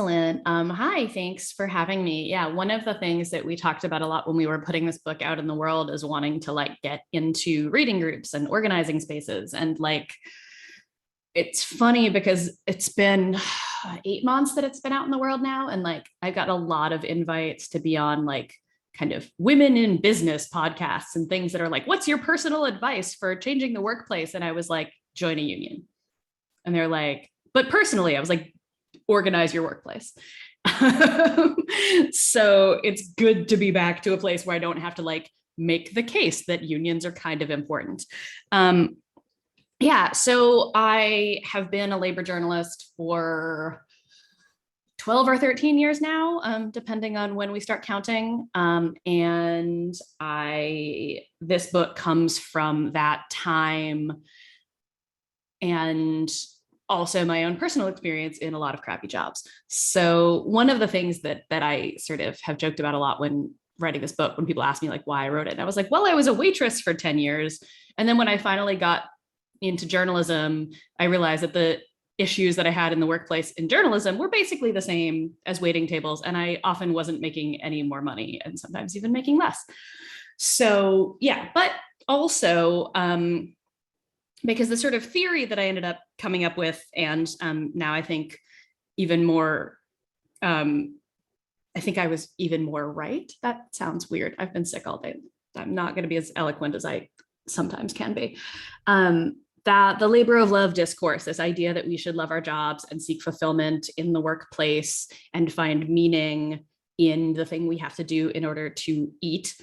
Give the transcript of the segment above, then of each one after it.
Excellent. Hi, thanks for having me. Yeah, one of the things that we talked about a lot when we were putting this book out in the world is wanting to get into reading groups and organizing spaces. And it's funny because it's been 8 months that it's been out in the world now. And I've got a lot of invites to be on kind of women in business podcasts and things that are what's your personal advice for changing the workplace? And I was like, join a union. And they're like, but personally, I was like, organize your workplace. So it's good to be back to a place where I don't have to make the case that unions are kind of important. Yeah, so I have been a labor journalist for 12 or 13 years now, depending on when we start counting. And this book comes from that time and also my own personal experience in a lot of crappy jobs. So one of the things that I sort of have joked about a lot when writing this book, when people ask me why I wrote it, and I was like, well, I was a waitress for 10 years. And then when I finally got into journalism, I realized that the issues that I had in the workplace in journalism were basically the same as waiting tables. And I often wasn't making any more money and sometimes even making less. So yeah, but also, because the sort of theory that I ended up coming up with, and now I think even more, I think I was even more right. That sounds weird. I've been sick all day. I'm not going to be as eloquent as I sometimes can be. That the labor of love discourse, this idea that we should love our jobs and seek fulfillment in the workplace and find meaning in the thing we have to do in order to eat,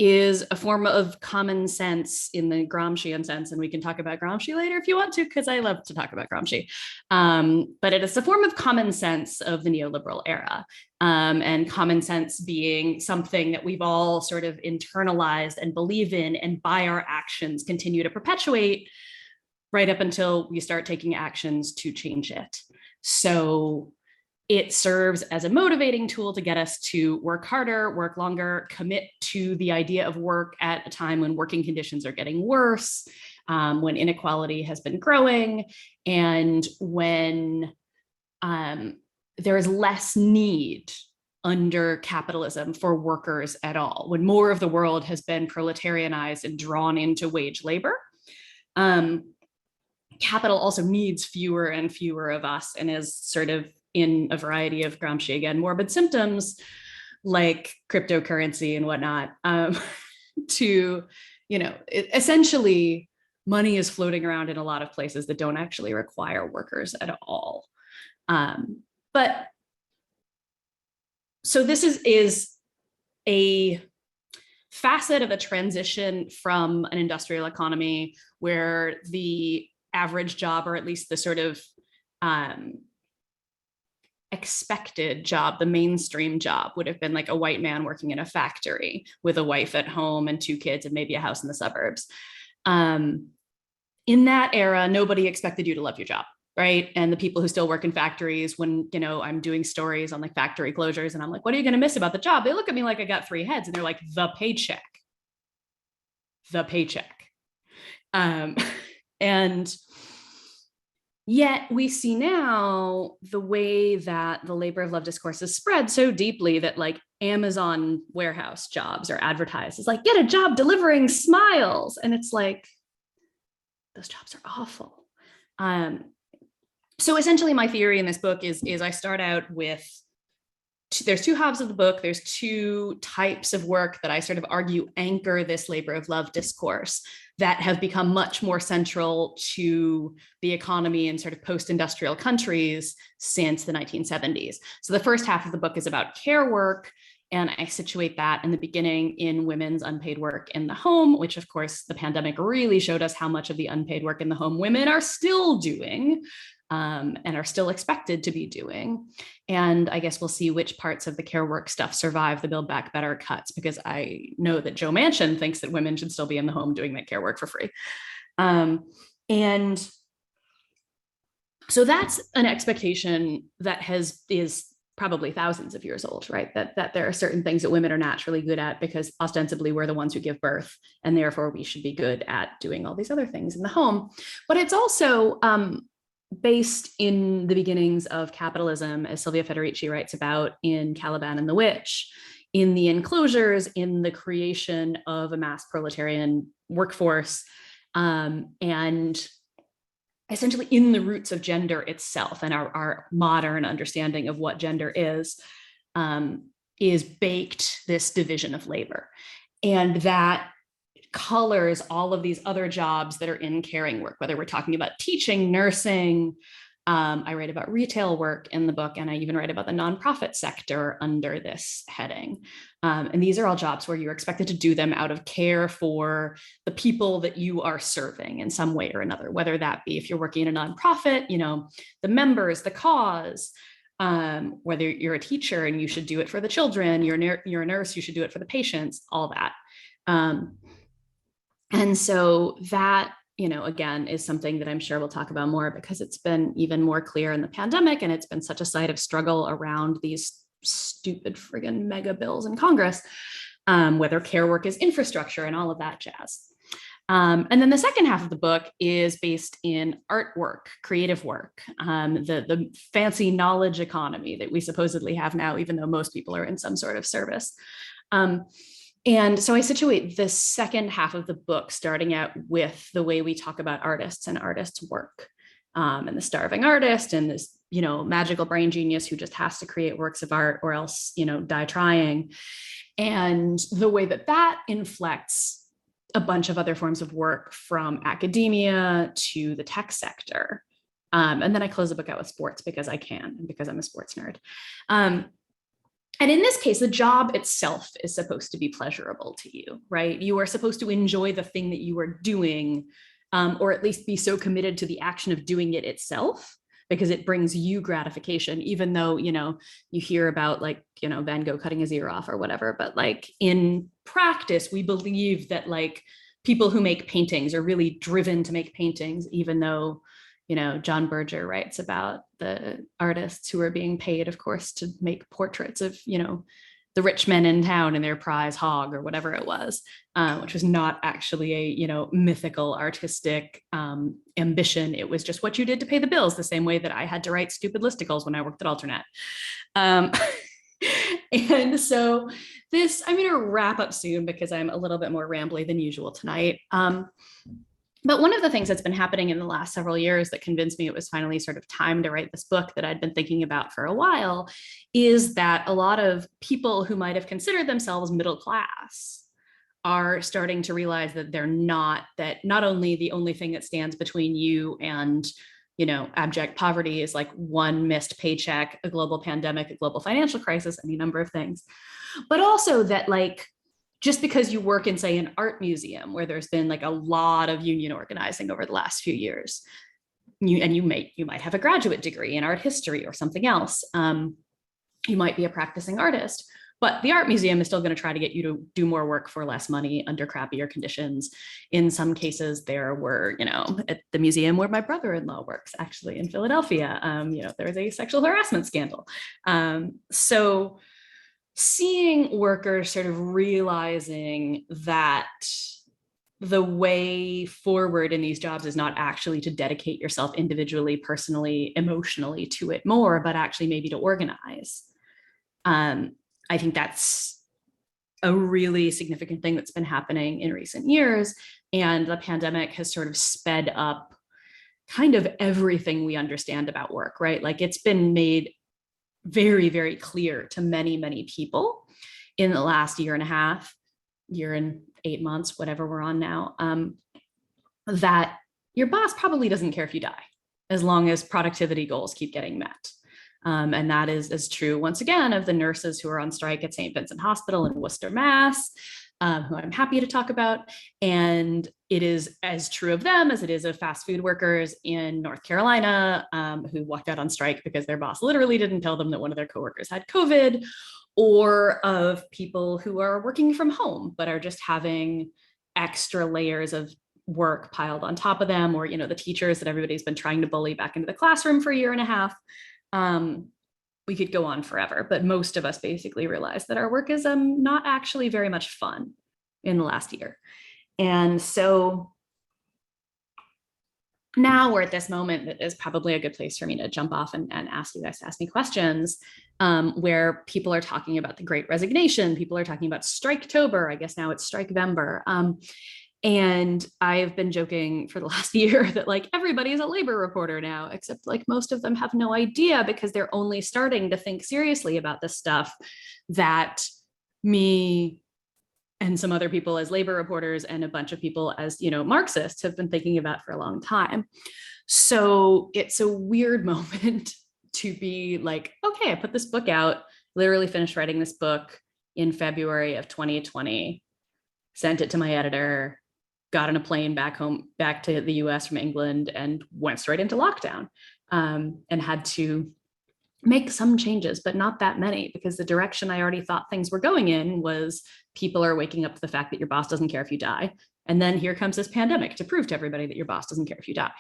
is a form of common sense in the Gramscian sense. And we can talk about Gramsci later if you want to, because I love to talk about Gramsci. But it is a form of common sense of the neoliberal era. And common sense being something that we've all sort of internalized and believe in, and by our actions continue to perpetuate right up until we start taking actions to change it. So it serves as a motivating tool to get us to work harder, work longer, commit to the idea of work at a time when working conditions are getting worse, when inequality has been growing, and when there is less need under capitalism for workers at all, when more of the world has been proletarianized and drawn into wage labor. Capital also needs fewer and fewer of us and is sort of in a variety of Gramsci, again, morbid symptoms like cryptocurrency and whatnot, essentially money is floating around in a lot of places that don't actually require workers at all. But so this is a facet of a transition from an industrial economy where the average job, or at least the sort of expected job, the mainstream job, would have been a white man working in a factory with a wife at home and 2 kids and maybe a house in the suburbs. In that era, nobody expected you to love your job, right? And the people who still work in factories, when I'm doing stories on factory closures and I'm like, what are you going to miss about the job? They look at me like I got 3 heads and they're like, the paycheck. And yet we see now the way that the labor of love discourse is spread so deeply that Amazon warehouse jobs are advertised as get a job delivering smiles. And it's those jobs are awful. So essentially my theory in this book is I start out with, there's 2 halves of the book. There's 2 types of work that I sort of argue anchor this labor of love discourse that have become much more central to the economy in sort of post-industrial countries since the 1970s. So the first half of the book is about care work, and I situate that in the beginning in women's unpaid work in the home, which of course the pandemic really showed us how much of the unpaid work in the home women are still doing. And are still expected to be doing. And I guess we'll see which parts of the care work stuff survive the Build Back Better cuts, because I know that Joe Manchin thinks that women should still be in the home doing that care work for free. And so that's an expectation that is probably thousands of years old, right? That there are certain things that women are naturally good at because ostensibly we're the ones who give birth, and therefore we should be good at doing all these other things in the home. But it's also based in the beginnings of capitalism, as Silvia Federici writes about in Caliban and the Witch, in the enclosures, in the creation of a mass proletarian workforce, and essentially in the roots of gender itself and our modern understanding of what gender is baked this division of labor. And that colors all of these other jobs that are in caring work, whether we're talking about teaching, nursing. I write about retail work in the book, and I even write about the nonprofit sector under this heading. And these are all jobs where you're expected to do them out of care for the people that you are serving in some way or another, whether that be if you're working in a nonprofit, the members, the cause, whether you're a teacher and you should do it for the children, you're a nurse, you should do it for the patients, all that. And so that, again, is something that I'm sure we'll talk about more because it's been even more clear in the pandemic, and it's been such a site of struggle around these stupid friggin' mega bills in Congress, whether care work is infrastructure and all of that jazz. And then the second half of the book is based in artwork, creative work, the fancy knowledge economy that we supposedly have now, even though most people are in some sort of service. And so I situate the second half of the book starting out with the way we talk about artists and artists' work, and the starving artist and this, magical brain genius who just has to create works of art or else, die trying. And the way that inflects a bunch of other forms of work from academia to the tech sector. And then I close the book out with sports because I can, and because I'm a sports nerd. And in this case, the job itself is supposed to be pleasurable to you, right? You are supposed to enjoy the thing that you are doing, or at least be so committed to the action of doing it itself, because it brings you gratification, even though, you hear about Van Gogh cutting his ear off or whatever. But in practice, we believe that people who make paintings are really driven to make paintings, even though John Berger writes about the artists who are being paid, of course, to make portraits of, the rich men in town and their prize hog or whatever it was, which was not actually a, mythical artistic ambition. It was just what you did to pay the bills, the same way that I had to write stupid listicles when I worked at Alternate. And so I'm going to wrap up soon because I'm a little bit more rambly than usual tonight. But one of the things that's been happening in the last several years that convinced me it was finally sort of time to write this book that I'd been thinking about for a while is that a lot of people who might have considered themselves middle class are starting to realize that they're not, that not only the only thing that stands between you and, abject poverty is one missed paycheck, a global pandemic, a global financial crisis, any number of things, but also that just because you work in, say, an art museum where there's been a lot of union organizing over the last few years, you might have a graduate degree in art history or something else. You might be a practicing artist, but the art museum is still going to try to get you to do more work for less money under crappier conditions. In some cases, there were, at the museum where my brother-in-law works, actually in Philadelphia, there was a sexual harassment scandal. So seeing workers sort of realizing that the way forward in these jobs is not actually to dedicate yourself individually, personally, emotionally to it more, but actually maybe to organize. I think that's a really significant thing that's been happening in recent years. And the pandemic has sort of sped up kind of everything we understand about work, right? It's been made very, very clear to many, many people in the last year and a half, year and 8 months, whatever we're on now, that your boss probably doesn't care if you die, as long as productivity goals keep getting met. And that is true, once again, of the nurses who are on strike at St. Vincent Hospital in Worcester, Mass., who I'm happy to talk about. And it is as true of them as it is of fast food workers in North Carolina, who walked out on strike because their boss literally didn't tell them that one of their coworkers had COVID, or of people who are working from home, but are just having extra layers of work piled on top of them, or, the teachers that everybody's been trying to bully back into the classroom for a year and a half. We could go on forever, but most of us basically realized that our work is not actually very much fun in the last year. And so now we're at this moment that is probably a good place for me to jump off and ask you guys to ask me questions, where people are talking about the Great Resignation, people are talking about Striketober, I guess now it's Strikevember. And I've been joking for the last year that like everybody is a labor reporter now, except like most of them have no idea because they're only starting to think seriously about this stuff that me and some other people as labor reporters and a bunch of people as, you know, Marxists have been thinking about for a long time. So it's a weird moment to be like, okay, I put this book out, literally finished writing this book in February of 2020, sent it to my editor, got on a plane back home, back to the US from England, and went straight into lockdown, and had to make some changes, but not that many, because the direction I already thought things were going in was people are waking up to the fact that your boss doesn't care if you die. And then here comes this pandemic to prove to everybody that your boss doesn't care if you die.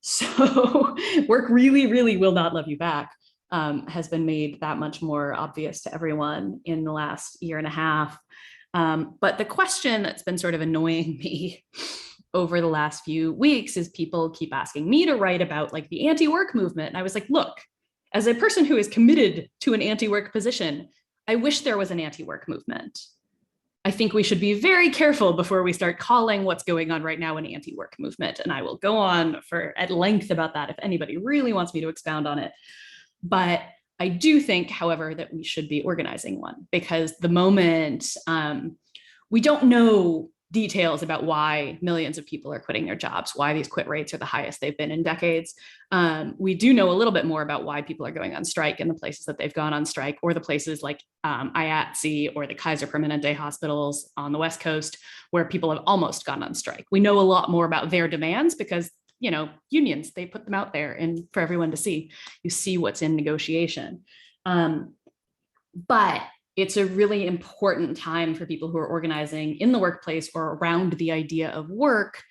So work really, really will not love you back, has been made that much more obvious to everyone in the last year and a half. But the question that's been sort of annoying me over the last few weeks is people keep asking me to write about like the anti-work movement. And I was like, look, as a person who is committed to an anti-work position, I wish there was an anti-work movement. I think we should be very careful before we start calling what's going on right now an anti-work movement. And I will go on for at length about that if anybody really wants me to expound on it. But I do think, however, that we should be organizing one, because the moment we don't know details about why millions of people are quitting their jobs, why these quit rates are the highest they've been in decades. We do know a little bit more about why people are going on strike in the places that they've gone on strike, or the places like IATSE or the Kaiser Permanente hospitals on the West Coast, where people have almost gone on strike. We know a lot more about their demands because, you know, unions, they put them out there and for everyone to see. You see what's in negotiation. But it's a really important time for people who are organizing in the workplace or around the idea of work,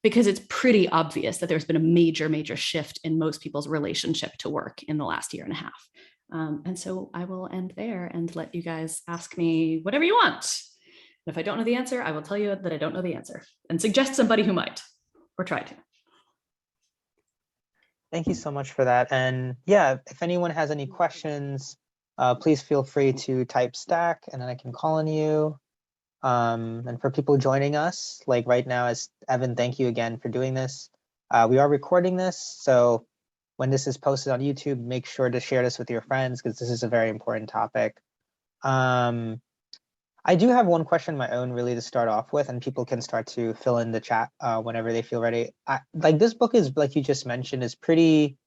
because it's pretty obvious that there's been a major, major shift in most people's relationship to work in the last year and a half. And so I will end there and let you guys ask me whatever you want. And if I don't know the answer, I will tell you that I don't know the answer and suggest somebody who might, or try to. Thank you so much for that. And yeah, if anyone has any questions, please feel free to type stack and then I can call on you. And for people joining us, like right now, as Evan, thank you again for doing this. We are recording this, so when this is posted on YouTube, make sure to share this with your friends because this is a very important topic. I do have one question of my own really to start off with, and people can start to fill in the chat whenever they feel ready. Like this book is, like you just mentioned, it's pretty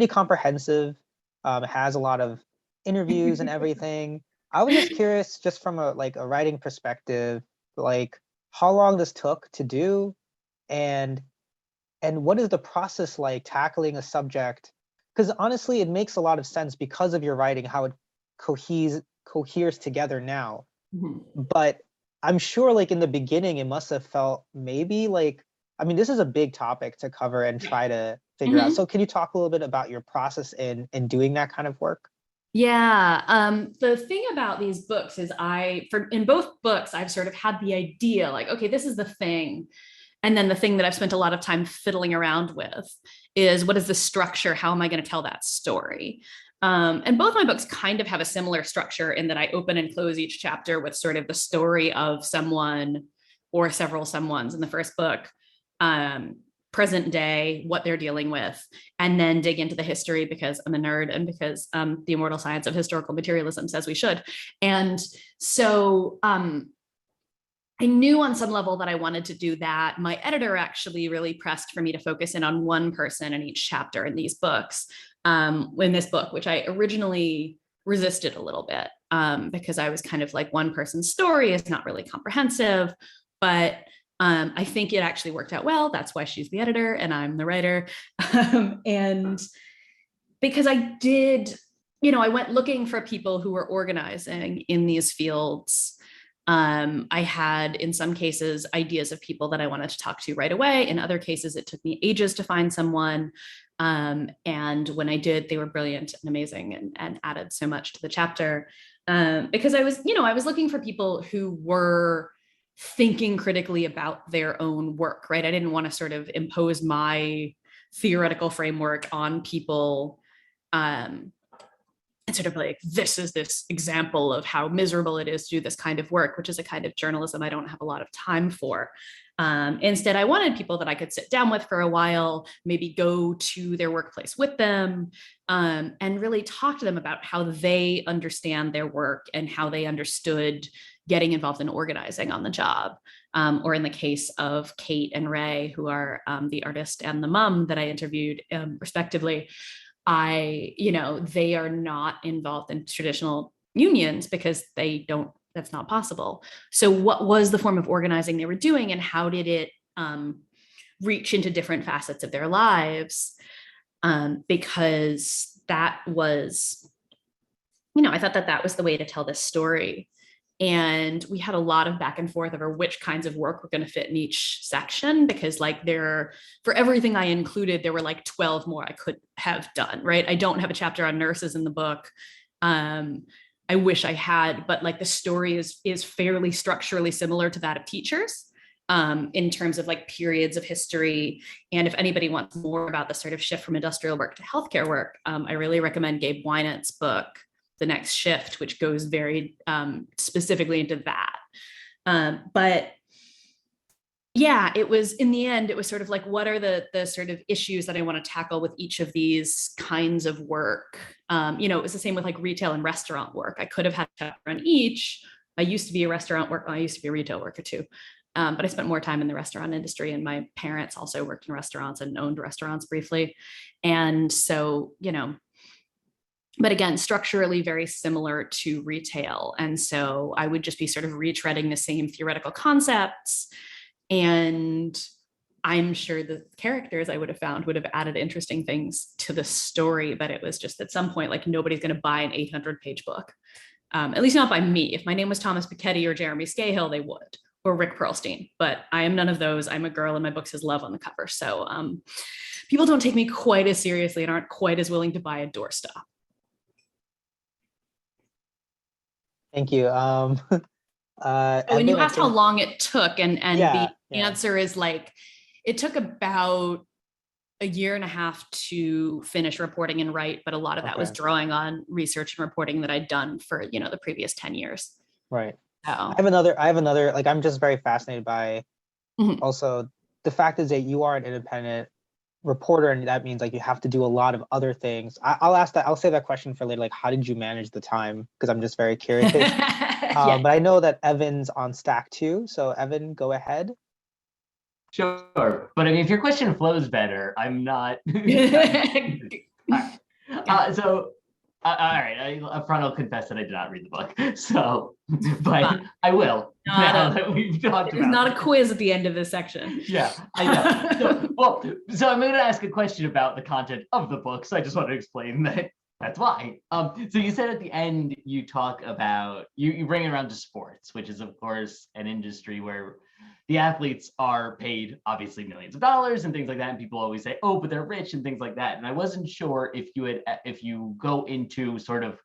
comprehensive. It has a lot of interviews and everything. I was just curious, just from a writing perspective, like how long this took to do, and what is the process like tackling a subject? Because honestly, it makes a lot of sense because of your writing, how it coheres together now. Mm-hmm. But I'm sure like in the beginning, it must have felt maybe like, I mean, this is a big topic to cover and try to figure out. So can you talk a little bit about your process in doing that kind of work? Yeah, the thing about these books is in both books, I've sort of had the idea like, okay, this is the thing. And then the thing that I've spent a lot of time fiddling around with is, what is the structure? How am I going to tell that story? And both my books kind of have a similar structure in that I open and close each chapter with sort of the story of someone or several someones in the first book, present day, what they're dealing with, and then dig into the history because I'm a nerd and because the immortal science of historical materialism says we should. And so I knew on some level that I wanted to do that. My editor actually really pressed for me to focus in on one person in each chapter in these books, in this book, which I originally resisted a little bit because I was kind of like, one person's story is not really comprehensive, but I think it actually worked out well. That's why she's the editor and I'm the writer. And because I did, you know, I went looking for people who were organizing in these fields. I had, in some cases, ideas of people that I wanted to talk to right away. In other cases, it took me ages to find someone. And when I did, they were brilliant and amazing and added so much to the chapter. Because I was looking for people who were thinking critically about their own work, right? I didn't want to sort of impose my theoretical framework on people, and sort of like, this is this example of how miserable it is to do this kind of work, which is a kind of journalism I don't have a lot of time for. Instead, I wanted people that I could sit down with for a while, maybe go to their workplace with them, and really talk to them about how they understand their work and how they understood getting involved in organizing on the job. Or in the case of Kate and Ray, who are the artist and the mom that I interviewed, respectively, they are not involved in traditional unions because that's not possible. So what was the form of organizing they were doing, and how did it reach into different facets of their lives? Because that was, I thought that was the way to tell this story. And we had a lot of back and forth over which kinds of work were going to fit in each section, because for everything I included, there were like 12 more I could have done, right? I don't have a chapter on nurses in the book. I wish I had, but like the story is fairly structurally similar to that of teachers, in terms of like periods of history. And if anybody wants more about the sort of shift from industrial work to healthcare work, I really recommend Gabe Wynant's book, The Next Shift, which goes very specifically into that. But yeah, it was, in the end, it was sort of like, what are the sort of issues that I want to tackle with each of these kinds of work? It was the same with like retail and restaurant work. I could have had a chapter on each. I used to be a restaurant worker. I used to be a retail worker too. But I spent more time in the restaurant industry, and my parents also worked in restaurants and owned restaurants briefly. And so, but again, structurally very similar to retail. And so I would just be sort of retreading the same theoretical concepts. And I'm sure the characters I would have found would have added interesting things to the story, but it was just at some point, like, nobody's going to buy an 800-page book, at least not by me. If my name was Thomas Piketty or Jeremy Scahill, they would, or Rick Perlstein, but I am none of those. I'm a girl and my book says love on the cover. So people don't take me quite as seriously and aren't quite as willing to buy a doorstop. Thank you. And you asked how long it took, and the answer is like, it took about a year and a half to finish reporting and write, but a lot of that was drawing on research and reporting that I'd done for the previous 10 years. Right. So. I have another, like, I'm just very fascinated by also the fact is that you are an independent reporter, and that means like you have to do a lot of other things. I'll save that question for later, like how did you manage the time, because I'm just very curious. But I know that Evan's on stack too, so Evan, go ahead. Sure, but I mean, if your question flows better, I'm not. All right, up front, I'll confess that I did not read the book, so, but I will now that we've talked about it. It's not a quiz at the end of this section. Yeah, I know. So I'm going to ask a question about the content of the book, so I just want to explain that's why. So you said at the end, you talk about, you bring it around to sports, which is, of course, an industry where the athletes are paid obviously millions of dollars and things like that. And people always say, oh, but they're rich and things like that. And I wasn't sure if you go into sort of,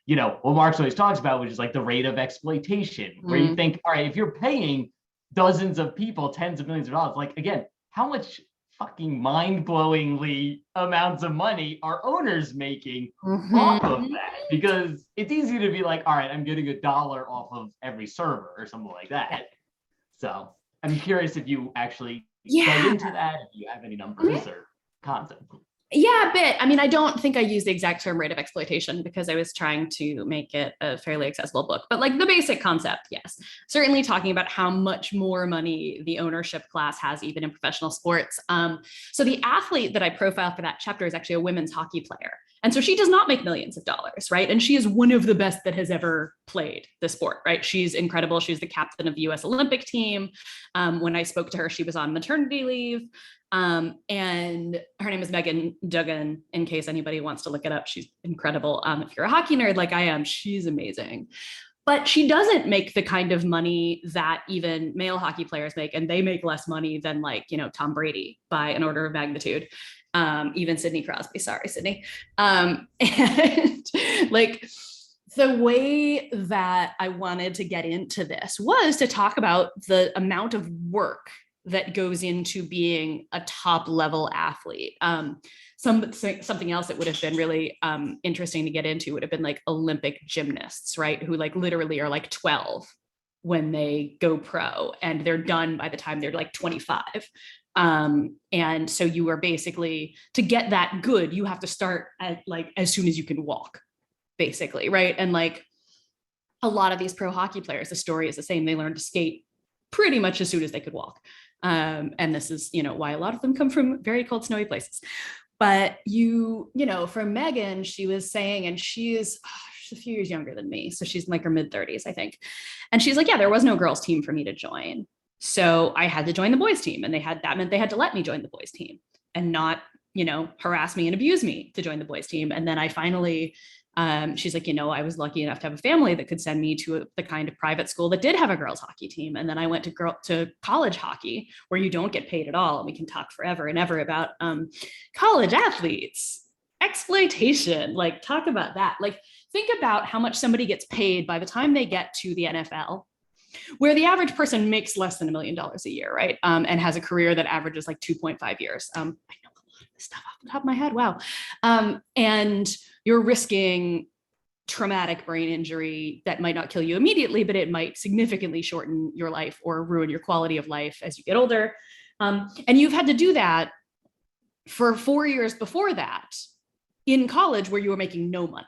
what Marx always talks about, which is like the rate of exploitation, where you think, all right, if you're paying dozens of people tens of millions of dollars, like, again, how much fucking mind-blowingly amounts of money are owners making off of that? Because it's easy to be like, all right, I'm getting $1 off of every server or something like that. So I'm curious if you actually get into that, if you have any numbers or concepts. Yeah, a bit. I mean, I don't think I used the exact term rate of exploitation because I was trying to make it a fairly accessible book, but like the basic concept, yes. Certainly talking about how much more money the ownership class has even in professional sports. So the athlete that I profiled for that chapter is actually a women's hockey player. And so she does not make millions of dollars, right? And she is one of the best that has ever played the sport, right? She's incredible. She's the captain of the US Olympic team. When I spoke to her, she was on maternity leave. And her name is Megan Duggan, in case anybody wants to look it up. She's incredible. If you're a hockey nerd like I am, she's amazing. But she doesn't make the kind of money that even male hockey players make, and they make less money than like, Tom Brady by an order of magnitude. Even Sidney Crosby, sorry, Sidney. And like The way that I wanted to get into this was to talk about the amount of work that goes into being a top level athlete. Something else that would have been really interesting to get into would have been like Olympic gymnasts, right? Who like literally are like 12 when they go pro, and they're done by the time they're like 25. And so you are basically, to get that good, you have to start at like as soon as you can walk, basically, right? And like a lot of these pro hockey players, the story is the same. They learned to skate pretty much as soon as they could walk. And this is, why a lot of them come from very cold, snowy places. But for Megan, she was saying, and she's a few years younger than me, so she's in like her mid 30s, I think. And she's like, yeah, there was no girls team for me to join. So I had to join the boys team, and that meant they had to let me join the boys team and not, harass me and abuse me to join the boys team. And then I finally, she's like, I was lucky enough to have a family that could send me to the kind of private school that did have a girls hockey team. And then I went to college hockey, where you don't get paid at all. And we can talk forever and ever about college athletes, exploitation, like talk about that. Like think about how much somebody gets paid by the time they get to the NFL, where the average person makes less than $1 million a year, right? And has a career that averages like 2.5 years. I know a lot of this stuff off the top of my head. Wow. And you're risking traumatic brain injury that might not kill you immediately, but it might significantly shorten your life or ruin your quality of life as you get older. And you've had to do that for 4 years before that in college, where you were making no money.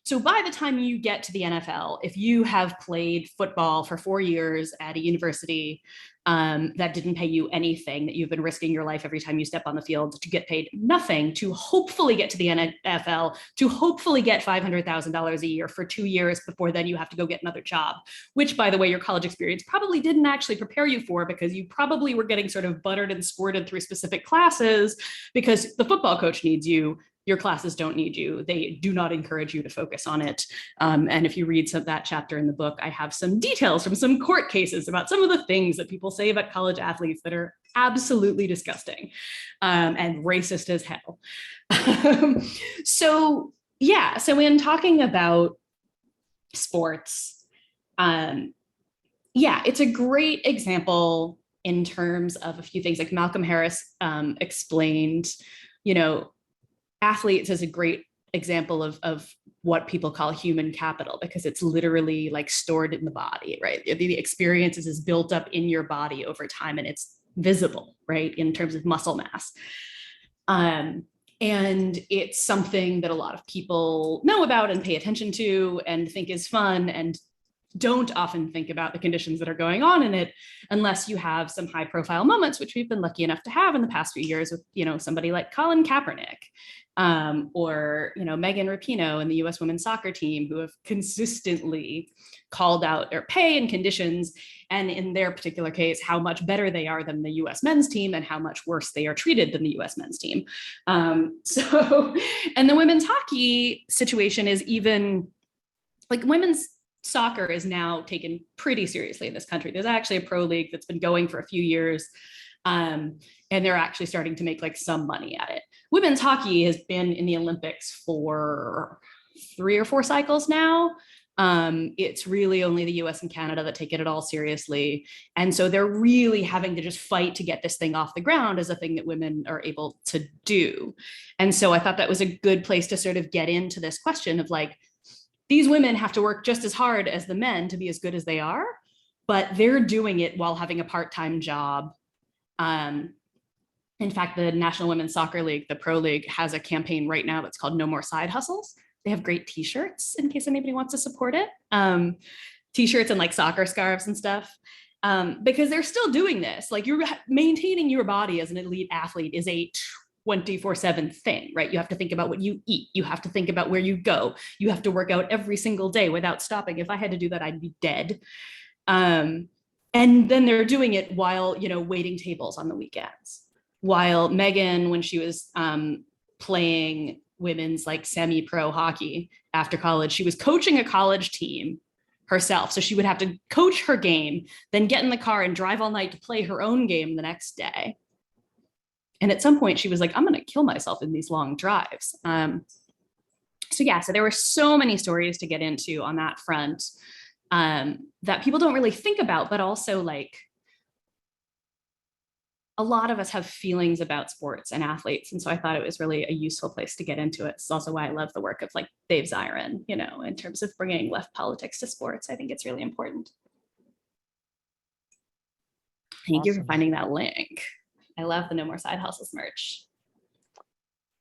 So by the time you get to the NFL, if you have played football for 4 years at a university that didn't pay you anything, that you've been risking your life every time you step on the field to get paid nothing, to hopefully get to the NFL, to hopefully get $500,000 a year for 2 years before then you have to go get another job, which, by the way, your college experience probably didn't actually prepare you for, because you probably were getting sort of buttered and squirted through specific classes because the football coach needs you. Your classes don't need you. They do not encourage you to focus on it. And if you read that chapter in the book, I have some details from some court cases about some of the things that people say about college athletes that are absolutely disgusting and racist as hell. So in talking about sports, it's a great example in terms of a few things. Like Malcolm Harris explained, athletes is a great example of what people call human capital, because it's literally like stored in the body, right? The experiences is built up in your body over time, and it's visible, right, in terms of muscle mass. And it's something that a lot of people know about and pay attention to and think is fun, and don't often think about the conditions that are going on in it, unless you have some high profile moments, which we've been lucky enough to have in the past few years with, somebody like Colin Kaepernick, or, Megan Rapinoe and the US women's soccer team, who have consistently called out their pay and conditions, and in their particular case, how much better they are than the US men's team and how much worse they are treated than the US men's team. And the women's hockey situation is even like women's soccer is now taken pretty seriously in this country. There's actually a pro league that's been going for a few years, and they're actually starting to make like some money at it. Women's hockey has been in the Olympics for 3 or 4 cycles now. It's really only the US and Canada that take it at all seriously. And so they're really having to just fight to get this thing off the ground as a thing that women are able to do. And so I thought that was a good place to sort of get into this question of like, these women have to work just as hard as the men to be as good as they are, but they're doing it while having a part-time job. In fact, the National Women's Soccer League, the Pro League, has a campaign right now that's called No More Side Hustles. They have great t-shirts in case anybody wants to support it. T-shirts and like soccer scarves and stuff, because they're still doing this. Like, you're maintaining your body as an elite athlete is a 24/7 thing, right? You have to think about what you eat. You have to think about where you go. You have to work out every single day without stopping. If I had to do that, I'd be dead. And then they're doing it while, waiting tables on the weekends. While Megan, when she was playing women's like semi-pro hockey after college, she was coaching a college team herself. So she would have to coach her game, then get in the car and drive all night to play her own game the next day. And at some point she was like, I'm going to kill myself in these long drives. So so there were so many stories to get into on that front that people don't really think about, but also like a lot of us have feelings about sports and athletes. And so I thought it was really a useful place to get into it. It's also why I love the work of like Dave Zirin, you know, in terms of bringing left politics to sports. I think it's really important. Thank you for finding that link. I love the No More Side Hustles merch.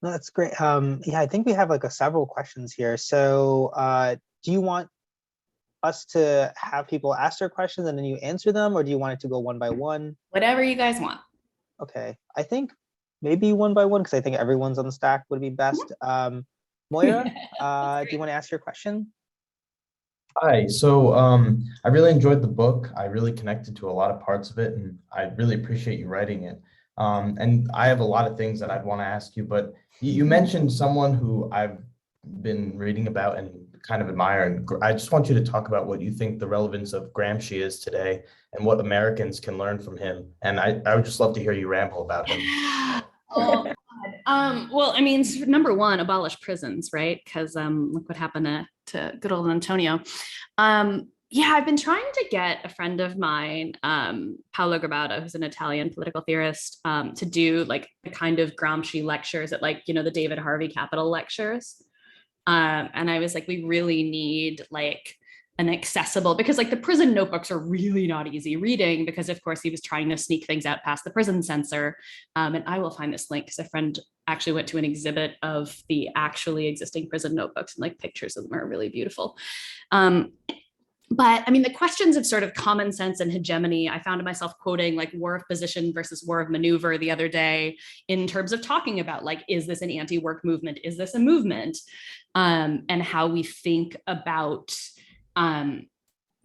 No, that's great. Yeah, I think we have like several questions here. So do you want us to have people ask their questions and then you answer them, or do you want it to go one by one? Whatever you guys want. Okay, I think maybe one by one, because I think everyone's on the stack would be best. Moira, do you want to ask your question? Hi, so I really enjoyed the book. I really connected to a lot of parts of it, and I really appreciate you writing it. And I have a lot of things that I'd want to ask you, but you mentioned someone who I've been reading about and kind of admire, and I just want you to talk about what you think the relevance of Gramsci is today and what Americans can learn from him. And I would just love to hear you ramble about him. Oh, God. Well, I mean, number one, abolish prisons, right? Because look what happened to good old Antonio. Yeah, I've been trying to get a friend of mine, Paolo Grabata, who's an Italian political theorist, to do like the kind of Gramsci lectures at like, you know, the David Harvey Capital lectures. And I was like, we really need like an accessible, because like the prison notebooks are really not easy reading, because of course he was trying to sneak things out past the prison censor. And I will find this link because a friend actually went to an exhibit of the actually existing prison notebooks, and like pictures of them are really beautiful. But I mean, the questions of sort of common sense and hegemony, I found myself quoting like War of Position versus War of Maneuver the other day in terms of talking about like, is this an anti-work movement? Is this a movement? And how we think about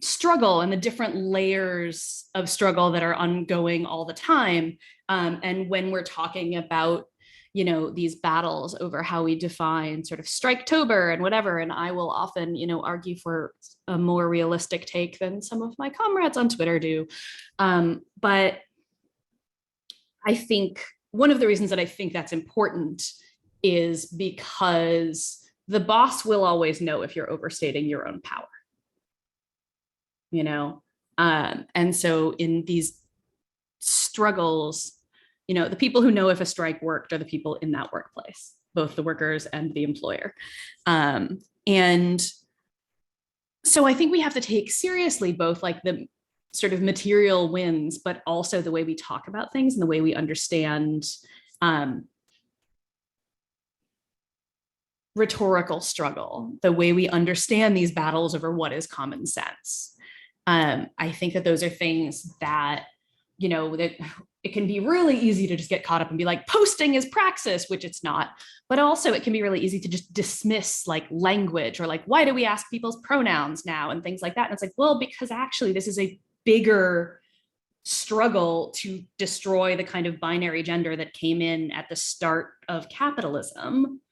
struggle and the different layers of struggle that are ongoing all the time. And when we're talking about, you know, these battles over how we define sort of Striketober and whatever, and I will often, you know, argue for a more realistic take than some of my comrades on Twitter do. But I think one of the reasons that I think that's important is because the boss will always know if you're overstating your own power. You know, and so in these struggles, you know, the people who know if a strike worked are the people in that workplace, both the workers and the employer. And so I think we have to take seriously both like the sort of material wins, but also the way we talk about things and the way we understand rhetorical struggle, the way we understand these battles over what is common sense. I think that those are things that, you know, that it can be really easy to just get caught up and be like, posting is praxis, which it's not. But also it can be really easy to just dismiss like language, or like, why do we ask people's pronouns now and things like that? And it's like, well, because actually this is a bigger struggle to destroy the kind of binary gender that came in at the start of capitalism,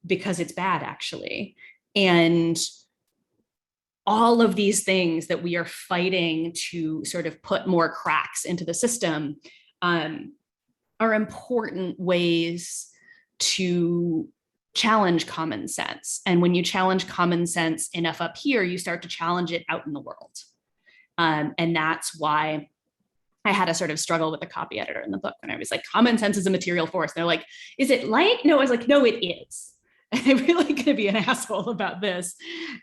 because it's bad actually. And all of these things that we are fighting to sort of put more cracks into the system are important ways to challenge common sense. And when you challenge common sense enough up here, you start to challenge it out in the world. And that's why I had a sort of struggle with the copy editor in the book when I was like, common sense is a material force. And they're like, is it light? No, I was like, no, it is. I'm really going to be an asshole about this.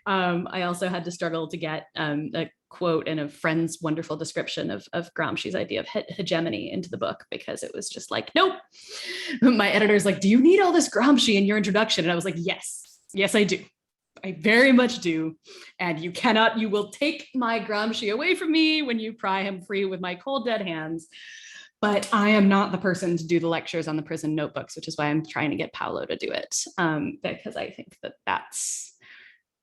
I also had to struggle to get a quote and a friend's wonderful description of Gramsci's idea of hegemony into the book, because it was just like, nope. My editor's like, do you need all this Gramsci in your introduction? And I was like, yes, I do. I very much do. And you will take my Gramsci away from me when you pry him free with my cold dead hands. But I am not the person to do the lectures on the prison notebooks, which is why I'm trying to get Paolo to do it. Because I think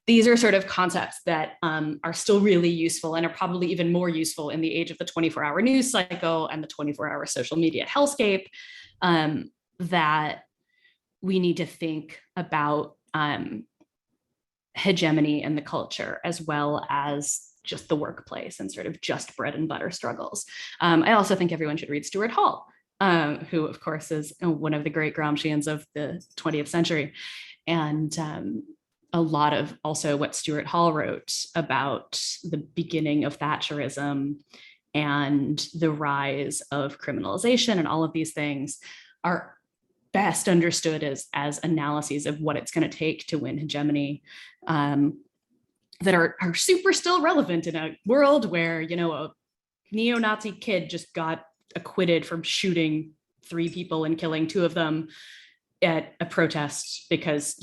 these are sort of concepts that are still really useful and are probably even more useful in the age of the 24-hour news cycle and the 24-hour social media hellscape, that we need to think about hegemony and the culture, as well as just the workplace and sort of just bread and butter struggles. I also think everyone should read Stuart Hall, who of course is one of the great Gramscians of the 20th century. And a lot of also what Stuart Hall wrote about the beginning of Thatcherism and the rise of criminalization and all of these things are best understood as analyses of what it's going to take to win hegemony, that are super still relevant in a world where, a neo-Nazi kid just got acquitted from shooting 3 people and killing 2 of them at a protest because,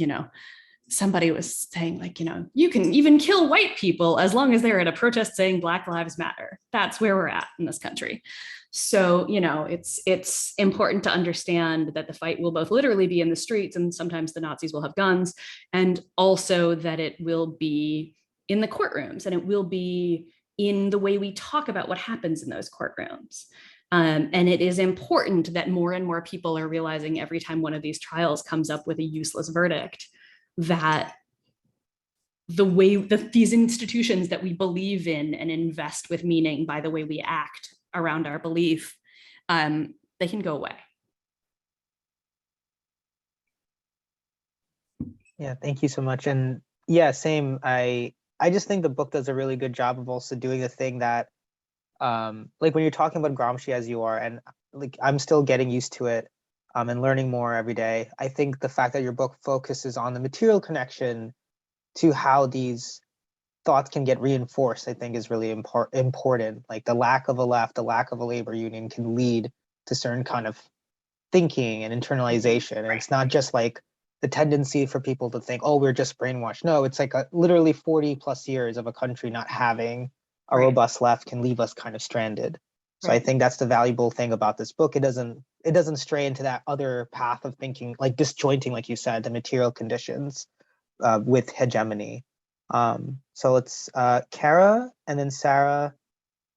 somebody was saying like, you can even kill white people as long as they're at a protest saying Black Lives Matter. That's where we're at in this country. So, it's important to understand that the fight will both literally be in the streets, and sometimes the Nazis will have guns, and also that it will be in the courtrooms, and it will be in the way we talk about what happens in those courtrooms. And it is important that more and more people are realizing every time one of these trials comes up with a useless verdict, that the way that these institutions that we believe in and invest with meaning by the way we act around our belief, they can go away. Yeah, thank you so much. And yeah, same. I just think the book does a really good job of also doing the thing that, like when you're talking about Gramsci as you are, and like I'm still getting used to it, and learning more every day. I think the fact that your book focuses on the material connection to how these thoughts can get reinforced, I think is really important. Like the lack of a left, the lack of a labor union can lead to certain kind of thinking and internalization. And it's not just like the tendency for people to think, oh, we're just brainwashed. No, it's like literally 40 plus years of a country not having a robust left can leave us kind of stranded. So I think that's the valuable thing about this book. It doesn't stray into that other path of thinking, like disjointing, like you said, the material conditions with hegemony. So it's Kara, and then Sarah,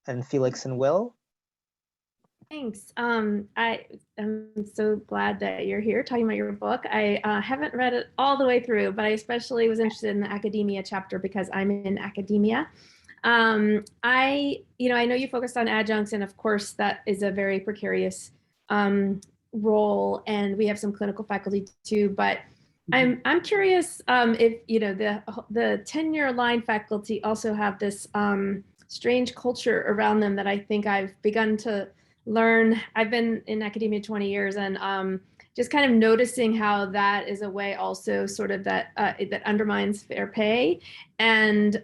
and Felix and Will. Thanks. I am so glad that you're here talking about your book. I haven't read it all the way through, but I especially was interested in the academia chapter because I'm in academia. I know you focused on adjuncts, and of course that is a very precarious role, and we have some clinical faculty too, but I'm curious if the tenure line faculty also have this strange culture around them that I think I've begun to learn. I've been in academia 20 years, and just kind of noticing how that is a way also sort of that that undermines fair pay, and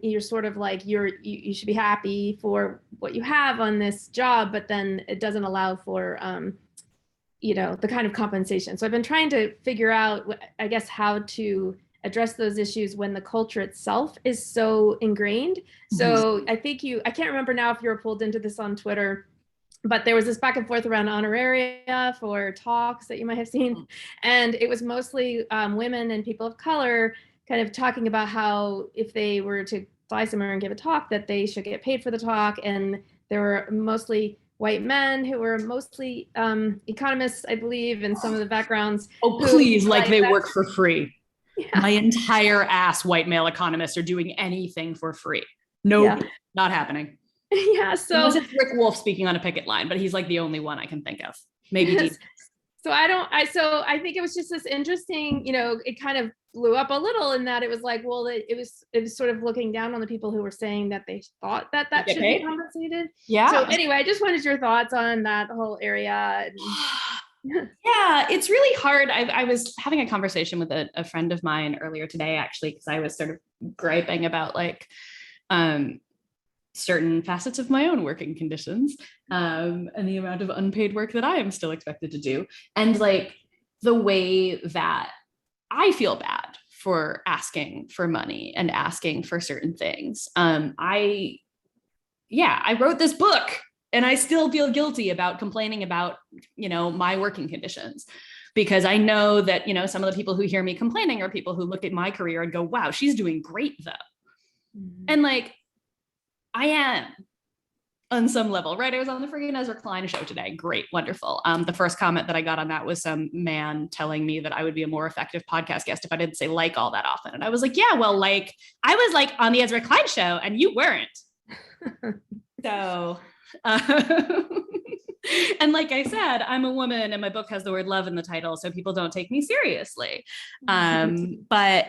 you're sort of like you should be happy for what you have on this job, but then it doesn't allow for the kind of compensation. So I've been trying to figure out, I guess, how to address those issues when the culture itself is so ingrained. So I think I can't remember now if you were pulled into this on Twitter, but there was this back and forth around honoraria for talks that you might have seen. And it was mostly women and people of color kind of talking about how if they were to fly somewhere and give a talk, that they should get paid for the talk. And there were mostly white men who were mostly economists, I believe, and some of the backgrounds. Oh, please, like they work for free. Yeah. My entire ass white male economists are doing anything for free. Nope, not happening. Yeah, so unless it's Rick Wolf speaking on a picket line, but he's like the only one I can think of. Maybe. Yes. So I think it was just this interesting, it kind of blew up a little in that it was like, well, it was sort of looking down on the people who were saying that they thought that should be compensated. Yeah. So anyway, I just wanted your thoughts on that whole area. Yeah, it's really hard. I was having a conversation with a friend of mine earlier today, actually, because I was sort of griping about like certain facets of my own working conditions and the amount of unpaid work that I am still expected to do. And like the way that I feel bad for asking for money and asking for certain things. I wrote this book and I still feel guilty about complaining about, my working conditions, because I know that, some of the people who hear me complaining are people who look at my career and go, wow, she's doing great though. Mm-hmm. And like, I am on some level, right? I was on the freaking Ezra Klein show today. Great, wonderful. The first comment that I got on that was some man telling me that I would be a more effective podcast guest if I didn't say like all that often. And I was like, yeah, well, like I was like on the Ezra Klein show and you weren't. So And like I said, I'm a woman and my book has the word love in the title, so people don't take me seriously. But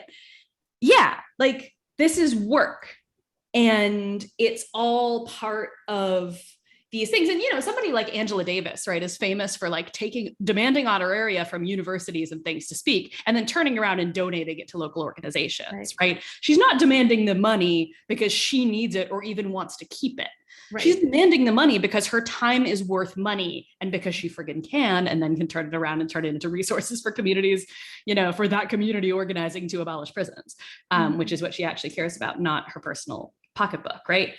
yeah, like this is work, and it's all part of these things. And, you know, somebody like Angela Davis, right, is famous for like demanding honoraria from universities and things to speak, and then turning around and donating it to local organizations, right? She's not demanding the money because she needs it or even wants to keep it. Right. She's demanding the money because her time is worth money, and because she friggin' can, and then can turn it around and turn it into resources for communities, you know, for that community organizing to abolish prisons, which is what she actually cares about, not her personal pocketbook, right?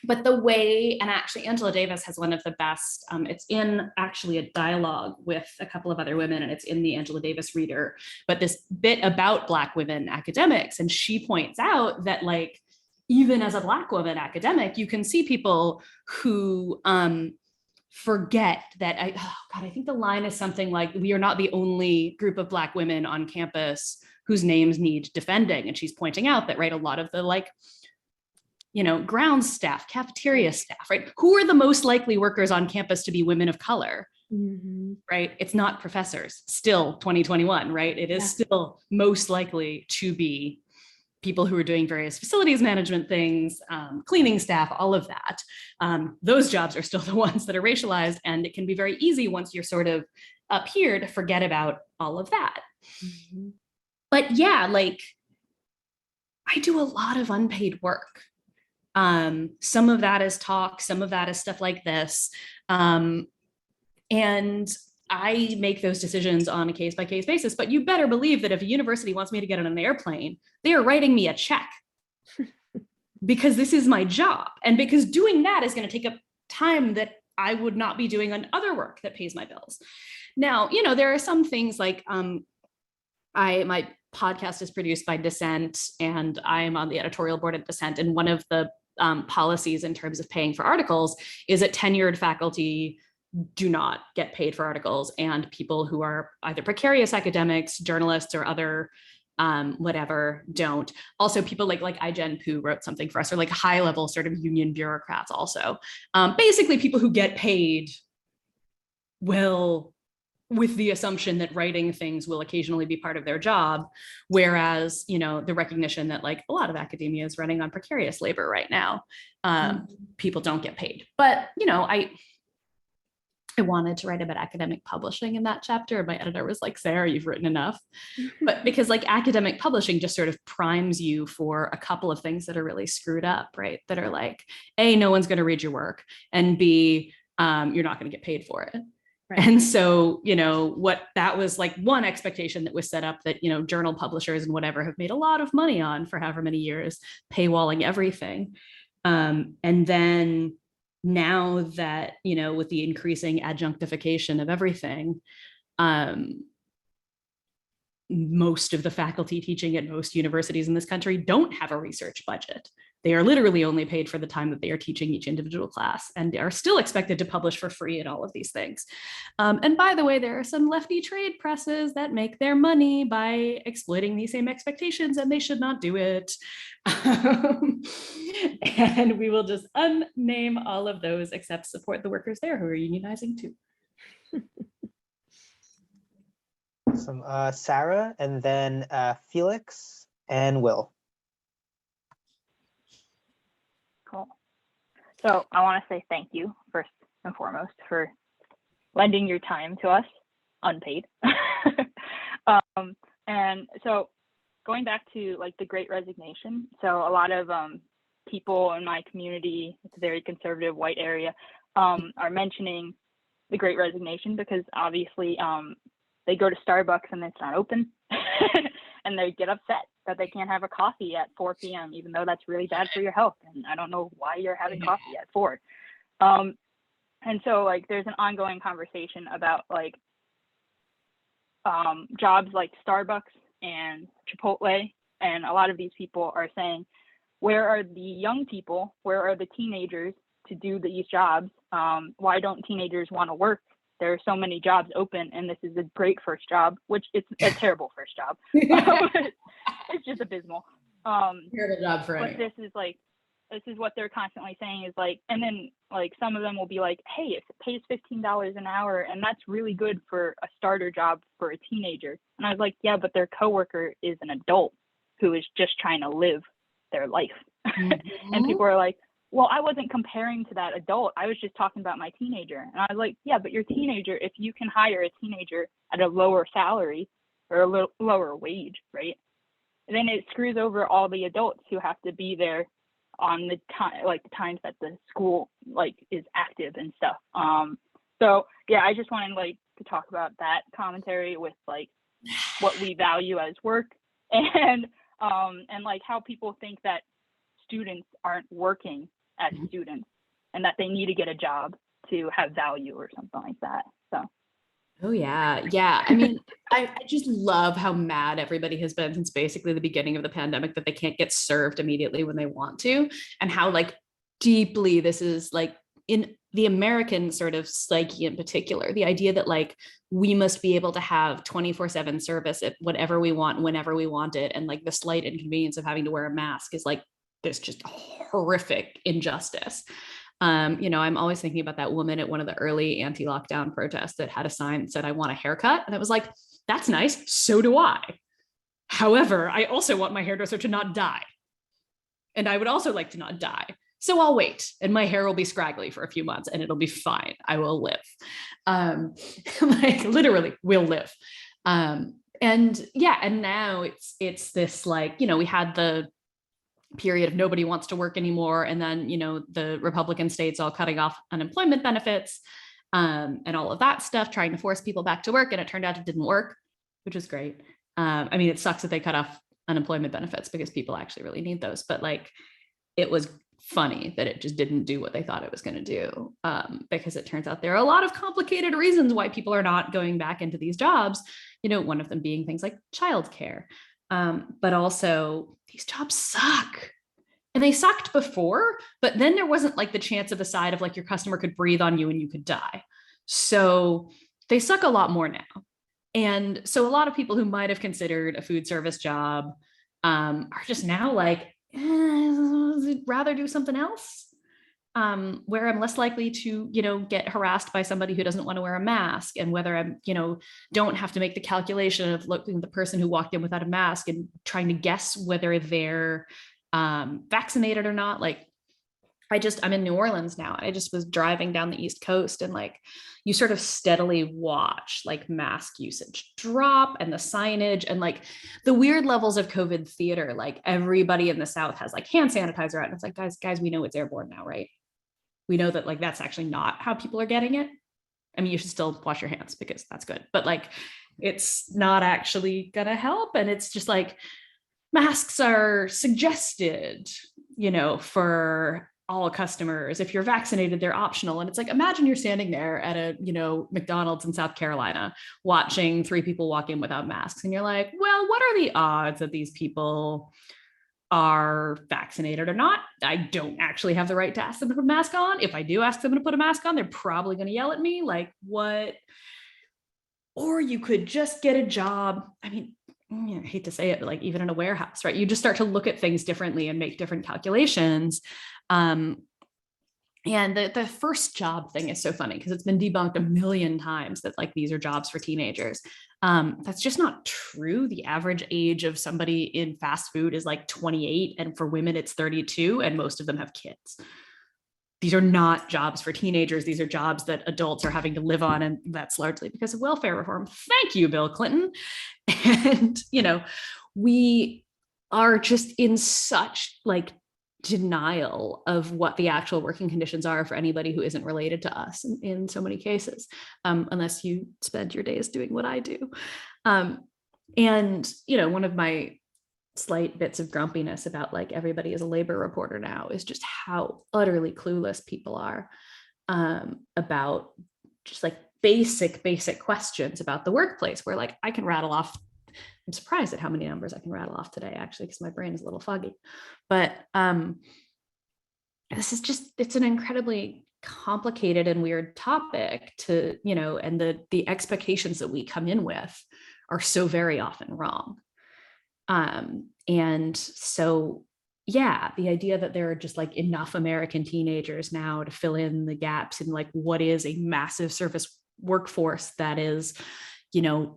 But the way, and actually Angela Davis has one of the best, it's in actually a dialogue with a couple of other women, and it's in the Angela Davis Reader, but this bit about Black women academics. And she points out that, like, even as a Black woman academic, you can see people who forget that, I think the line is something like, we are not the only group of Black women on campus whose names need defending. And she's pointing out that, right, a lot of the, like, you know, grounds staff, cafeteria staff, right? Who are the most likely workers on campus to be women of color, right? It's not professors, still 2021, right? It is still most likely to be people who are doing various facilities management things, cleaning staff, all of that. Those jobs are still the ones that are racialized, and it can be very easy once you're sort of up here to forget about all of that. But yeah, like, I do a lot of unpaid work. Some of that is talk, some of that is stuff like this. And I make those decisions on a case-by-case basis, but you better believe that if a university wants me to get on an airplane, they are writing me a check because this is my job. And because doing that is going to take up time that I would not be doing on other work that pays my bills. Now, you know, there are some things like, my podcast is produced by Dissent, and I am on the editorial board at Dissent. And one of the policies in terms of paying for articles is that tenured faculty do not get paid for articles, and people who are either precarious academics, journalists, or other whatever don't. Also, people like iJen who wrote something for us, or like high level sort of union bureaucrats also. Basically, people who get paid will, with the assumption that writing things will occasionally be part of their job, whereas, you know, the recognition that, like, a lot of academia is running on precarious labor right now. People don't get paid. But, you know, I wanted to write about academic publishing in that chapter. My editor was like, Sarah, you've written enough. But because, like, academic publishing just sort of primes you for a couple of things that are really screwed up, right? That are like, A, no one's going to read your work, and B, you're not going to get paid for it. Right. And so, you know, what that was like one expectation that was set up that, you know, journal publishers and whatever have made a lot of money on for however many years, paywalling everything. And then now that, you know, with the increasing adjunctification of everything, most of the faculty teaching at most universities in this country don't have a research budget. They are literally only paid for the time that they are teaching each individual class, and are still expected to publish for free in all of these things. And by the way, there are some lefty trade presses that make their money by exploiting these same expectations, and they should not do it. And we will just unname all of those except support the workers there who are unionizing too. Awesome. Sarah, and then Felix and Will. Cool. So I want to say thank you first and foremost for lending your time to us, unpaid. And so going back to, like, the Great Resignation. So a lot of people in my community, it's a very conservative white area, are mentioning the Great Resignation because obviously they go to Starbucks and it's not open and they get upset that they can't have a coffee at 4 p.m. even though that's really bad for your health. And I don't know why you're having coffee at 4. And so, like, there's an ongoing conversation about, like, jobs like Starbucks and Chipotle. And a lot of these people are saying, where are the young people? Where are the teenagers to do these jobs? Why don't teenagers want to work? There are so many jobs open, and this is a great first job, which it's a terrible first job. It's just abysmal. Terrible job for anyone. But this is, like, this is what they're constantly saying is like, and then like some of them will be like, hey, if it pays $15 an hour and that's really good for a starter job for a teenager. And I was like, yeah, but their coworker is an adult who is just trying to live their life. And people are like, well, I wasn't comparing to that adult. I was just talking about my teenager. And I was like, yeah, but your teenager, if you can hire a teenager at a lower salary or a lower wage, right? Then it screws over all the adults who have to be there on the time, like the times that the school like is active and stuff. So yeah, I just wanted like to talk about that commentary with like what we value as work and like how people think that students aren't working as students and that they need to get a job to have value or something like that. So. Oh yeah. Yeah. I mean, I just love how mad everybody has been since basically the beginning of the pandemic that they can't get served immediately when they want to, and how like deeply this is like in the American sort of psyche in particular, the idea that like we must be able to have 24/7 service at whatever we want, whenever we want it. And like the slight inconvenience of having to wear a mask is like this just horrific injustice. You know, I'm always thinking about that woman at one of the early anti-lockdown protests that had a sign that said, I want a haircut. And it was like, that's nice. So do I. However, I also want my hairdresser to not die. And I would also like to not die. So I'll wait and my hair will be scraggly for a few months and it'll be fine. I will live. Like literally will live. And yeah, and now it's this like, you know, we had the period of nobody wants to work anymore. And then, you know, the Republican states all cutting off unemployment benefits and all of that stuff, trying to force people back to work. And it turned out it didn't work, which was great. I mean, it sucks that they cut off unemployment benefits because people actually really need those. But like, it was funny that it just didn't do what they thought it was going to do, because it turns out there are a lot of complicated reasons why people are not going back into these jobs. You know, one of them being things like childcare. But also these jobs suck. And they sucked before, but then there wasn't like the chance of the side of like your customer could breathe on you and you could die. So they suck a lot more now. And so a lot of people who might have considered a food service job are just now like, I'd rather do something else. Where I'm less likely to, you know, get harassed by somebody who doesn't want to wear a mask, and whether I'm, you know, don't have to make the calculation of looking at the person who walked in without a mask and trying to guess whether they're vaccinated or not. Like I'm in New Orleans now. I just was driving down the East Coast and like you sort of steadily watch like mask usage drop and the signage and like the weird levels of COVID theater. Like everybody in the South has like hand sanitizer out. And it's like, guys, we know it's airborne now, right? We know that like that's actually not how people are getting it. I mean, you should still wash your hands because that's good, but like it's not actually gonna help. And it's just like masks are suggested, you know, for all customers. If you're vaccinated, they're optional. And it's like, imagine you're standing there at a, you know, McDonald's in South Carolina, watching 3 people walk in without masks. And you're like, well, what are the odds that these people are vaccinated or not? I don't actually have the right to ask them to put a mask on. If I do ask them to put a mask on, they're probably going to yell at me. Like, what? Or you could just get a job. I mean, I hate to say it, but like even in a warehouse, right? You just start to look at things differently and make different calculations. And the first job thing is so funny because it's been debunked a million times that like these are jobs for teenagers. That's just not true. The average age of somebody in fast food is like 28, and for women it's 32, and most of them have kids. These are not jobs for teenagers. These are jobs that adults are having to live on, and that's largely because of welfare reform. Thank you, Bill Clinton. And, you know, we are just in such like denial of what the actual working conditions are for anybody who isn't related to us in so many cases, unless you spend your days doing what I do. And, you know, one of my slight bits of grumpiness about like everybody is a labor reporter now is just how utterly clueless people are about just like basic questions about the workplace, where like I can rattle off, I'm surprised at how many numbers I can rattle off today, actually, because my brain is a little foggy. But this is just, it's an incredibly complicated and weird topic to, you know, and the expectations that we come in with are so very often wrong. And so yeah, the idea that there are just like enough American teenagers now to fill in the gaps in like what is a massive service workforce that is, 20%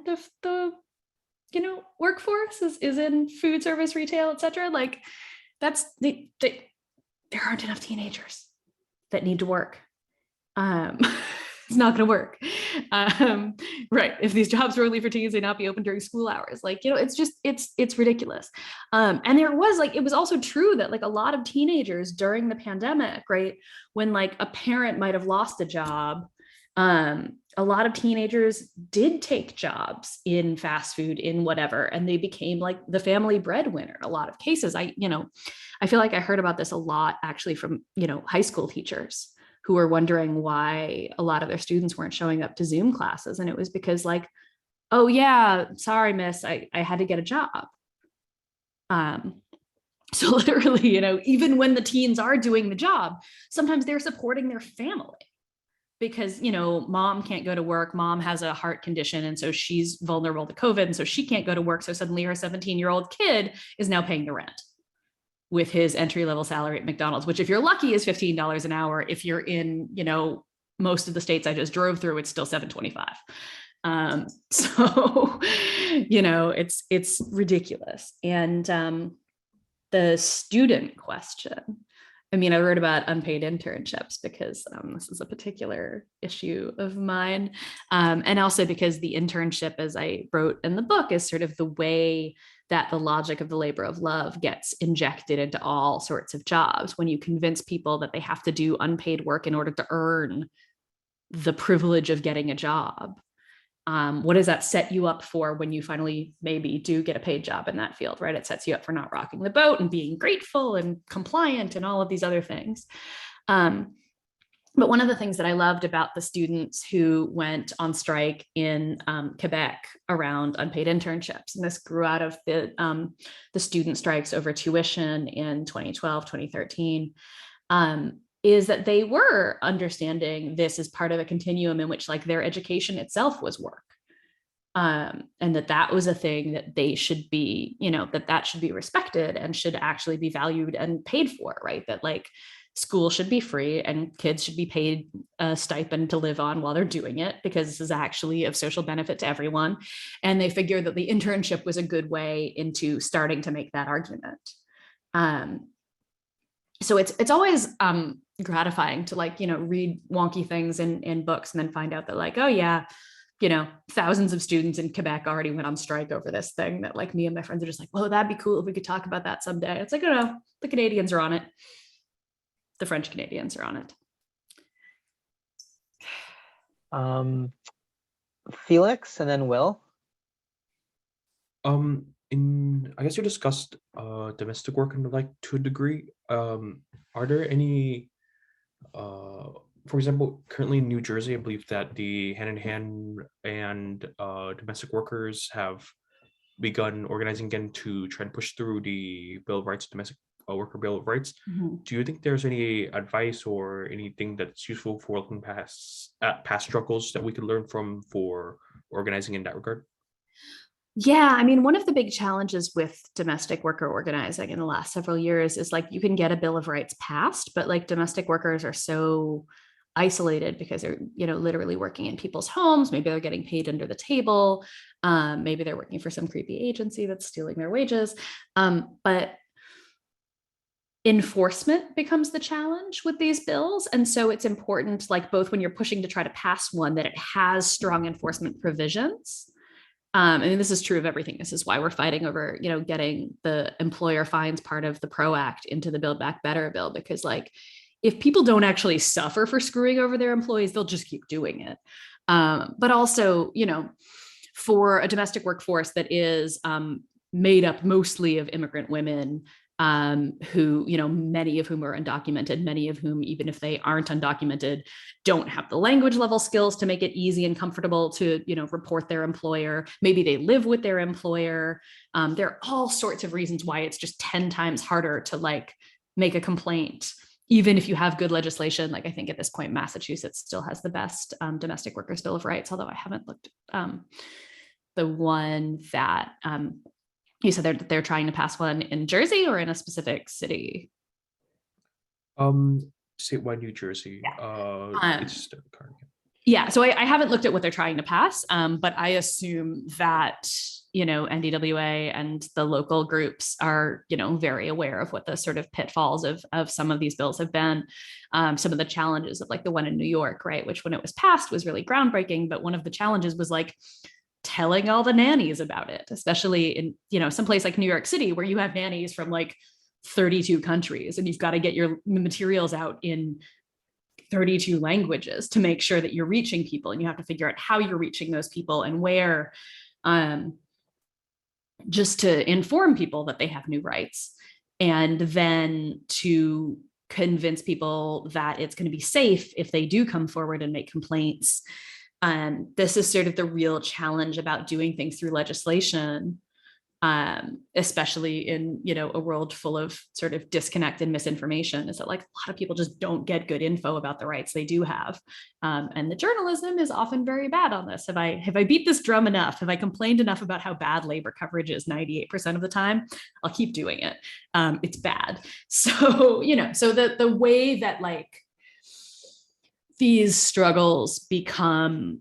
of the, workforce is in food service, retail, etc. Like that's there aren't enough teenagers that need to work. It's not going to work. Right. If these jobs were only for teens, they'd not be open during school hours. Like, it's just, it's ridiculous. And there was like, it was also true that like a lot of teenagers during the pandemic, right, when like a parent might have lost a job, a lot of teenagers did take jobs in fast food, in whatever, and they became like the family breadwinner in a lot of cases. I feel like I heard about this a lot actually from, high school teachers who were wondering why a lot of their students weren't showing up to Zoom classes. And it was because like, oh yeah, sorry, miss, I had to get a job. So literally, even when the teens are doing the job, sometimes they're supporting their family because, mom can't go to work. Mom has a heart condition. And so she's vulnerable to COVID. And so she can't go to work. So suddenly her 17-year-old kid is now paying the rent with his entry-level salary at McDonald's, which if you're lucky is $15 an hour. If you're in, most of the states I just drove through, it's still $7.25. So, it's ridiculous. And the student question, I wrote about unpaid internships because this is a particular issue of mine. And also because the internship, as I wrote in the book, is sort of the way that the logic of the labor of love gets injected into all sorts of jobs. When you convince people that they have to do unpaid work in order to earn the privilege of getting a job, what does that set you up for when you finally maybe do get a paid job in that field, right? It sets you up for not rocking the boat and being grateful and compliant and all of these other things. But one of the things that I loved about the students who went on strike in Quebec around unpaid internships, and this grew out of the student strikes over tuition in 2012, 2013, is that they were understanding this as part of a continuum in which like their education itself was work. And that was a thing that they should be, that should be respected and should actually be valued and paid for, right? That like school should be free and kids should be paid a stipend to live on while they're doing it, because this is actually of social benefit to everyone. And they figured that the internship was a good way into starting to make that argument. So it's always gratifying to like, read wonky things in books and then find out that like, oh yeah, thousands of students in Quebec already went on strike over this thing that like me and my friends are just like, well, that'd be cool if we could talk about that someday. It's like, oh no, the Canadians are on it. The French Canadians are on it. Felix and then Will. I guess you discussed domestic work in like to a degree. Are there any, for example, currently in New Jersey, I believe that the Hand in Hand and domestic workers have begun organizing again to try to push through the Bill of Rights, domestic worker Bill of Rights. Mm-hmm. Do you think there's any advice or anything that's useful for looking past struggles that we could learn from for organizing in that regard? Yeah, one of the big challenges with domestic worker organizing in the last several years is like you can get a Bill of Rights passed, but like domestic workers are so isolated because they're, literally working in people's homes. Maybe they're getting paid under the table. Maybe they're working for some creepy agency that's stealing their wages. But enforcement becomes the challenge with these bills. And so it's important, like both when you're pushing to try to pass one, that it has strong enforcement provisions. This is true of everything. This is why we're fighting over, getting the employer fines part of the PRO Act into the Build Back Better bill, because like, if people don't actually suffer for screwing over their employees, they'll just keep doing it. But also, for a domestic workforce that is made up mostly of immigrant women, who, many of whom are undocumented, many of whom, even if they aren't undocumented, don't have the language level skills to make it easy and comfortable to, report their employer. Maybe they live with their employer. There are all sorts of reasons why it's just 10 times harder to like make a complaint, even if you have good legislation. Like I think at this point, Massachusetts still has the best domestic workers Bill of Rights, although I haven't looked the one that You said they're trying to pass one in Jersey or in a specific city? Statewide New Jersey. It's yeah, so I haven't looked at what they're trying to pass, but I assume that, NDWA and the local groups are, very aware of what the sort of pitfalls of some of these bills have been. Some of the challenges of like the one in New York, right, which when it was passed was really groundbreaking, but one of the challenges was like telling all the nannies about it, especially in, someplace like New York City where you have nannies from like 32 countries and you've got to get your materials out in 32 languages to make sure that you're reaching people, and you have to figure out how you're reaching those people and where, just to inform people that they have new rights, and then to convince people that it's going to be safe if they do come forward and make complaints. This is sort of the real challenge about doing things through legislation, especially in, a world full of sort of disconnect and misinformation, is that like a lot of people just don't get good info about the rights they do have. And the journalism is often very bad on this. Have I beat this drum enough? Have I complained enough about how bad labor coverage is 98% of the time? I'll keep doing it. It's bad. So, so the way that like these struggles become,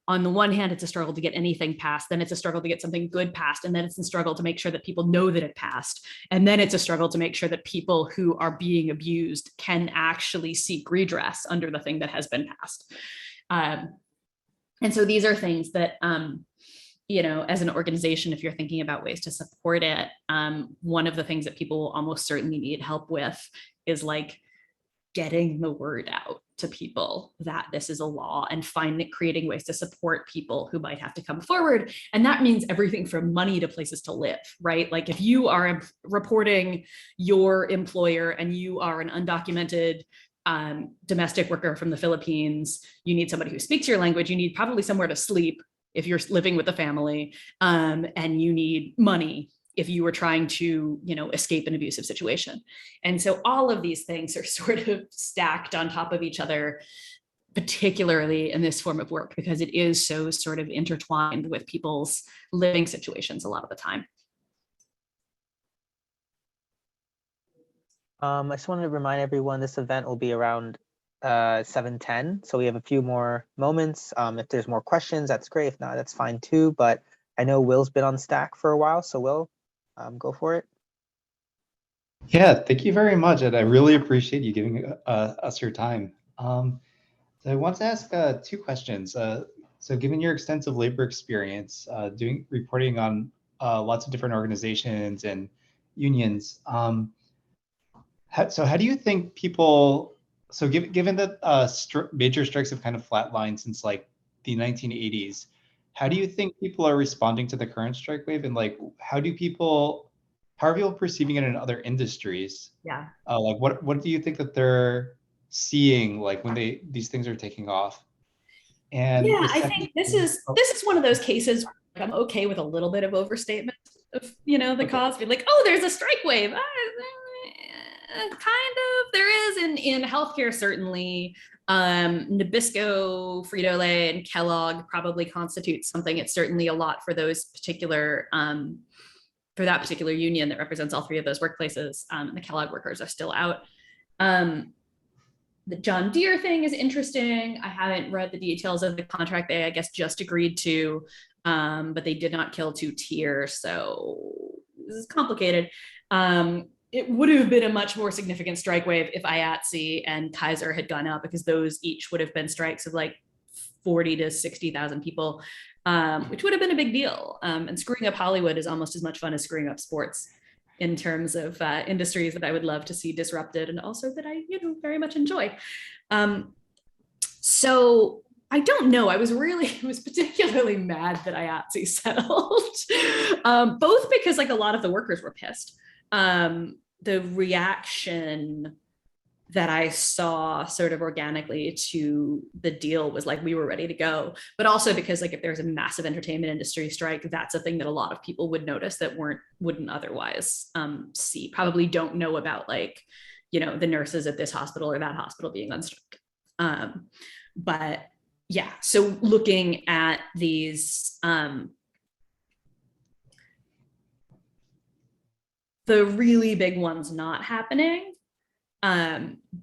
on the one hand, it's a struggle to get anything passed, then it's a struggle to get something good passed, and then it's a struggle to make sure that people know that it passed. And then it's a struggle to make sure that people who are being abused can actually seek redress under the thing that has been passed. And so these are things that, as an organization, if you're thinking about ways to support it, one of the things that people will almost certainly need help with is like getting the word out to people that this is a law, and creating ways to support people who might have to come forward. And that means everything from money to places to live, right? Like if you are reporting your employer and you are an undocumented domestic worker from the Philippines, you need somebody who speaks your language, you need probably somewhere to sleep if you're living with a family, and you need money if you were trying to, escape an abusive situation. And so all of these things are sort of stacked on top of each other, particularly in this form of work, because it is so sort of intertwined with people's living situations a lot of the time. I just wanted to remind everyone this event will be around 7:10. So we have a few more moments. If there's more questions, that's great. If not, that's fine too. But I know Will's been on Stack for a while, so Will, go for it. Yeah, thank you very much. And I really appreciate you giving us your time. So I want to ask 2 questions. So given your extensive labor experience reporting on lots of different organizations and unions, how do you think people, so given that major strikes have kind of flatlined since like the 1980s, how do you think people are responding to the current strike wave, and like how are people perceiving it in other industries? Yeah. Like what do you think that they're seeing like when these things are taking off? And yeah, I think this is one of those cases where I'm okay with a little bit of overstatement of the cause. Be like, oh, there's a strike wave. Kind of, there is in healthcare certainly. Nabisco, Frito-Lay, and Kellogg probably constitutes something. It's certainly a lot for those particular for that particular union that represents all 3 of those workplaces. The Kellogg workers are still out. The John Deere thing is interesting. I haven't read the details of the contract they, I guess, just agreed to, but they did not kill 2 tiers, so this is complicated. It would have been a much more significant strike wave if IATSE and Kaiser had gone out, because those each would have been strikes of like 40 to 60,000 people, which would have been a big deal. And screwing up Hollywood is almost as much fun as screwing up sports in terms of industries that I would love to see disrupted, and also that I, very much enjoy. So I don't know. I was particularly mad that IATSE settled, both because like a lot of the workers were pissed. The reaction that I saw sort of organically to the deal was like, we were ready to go, but also because like if there's a massive entertainment industry strike, that's a thing that a lot of people would notice that wouldn't otherwise see, probably don't know about like, the nurses at this hospital or that hospital being on strike. But yeah, so looking at these, the really big ones not happening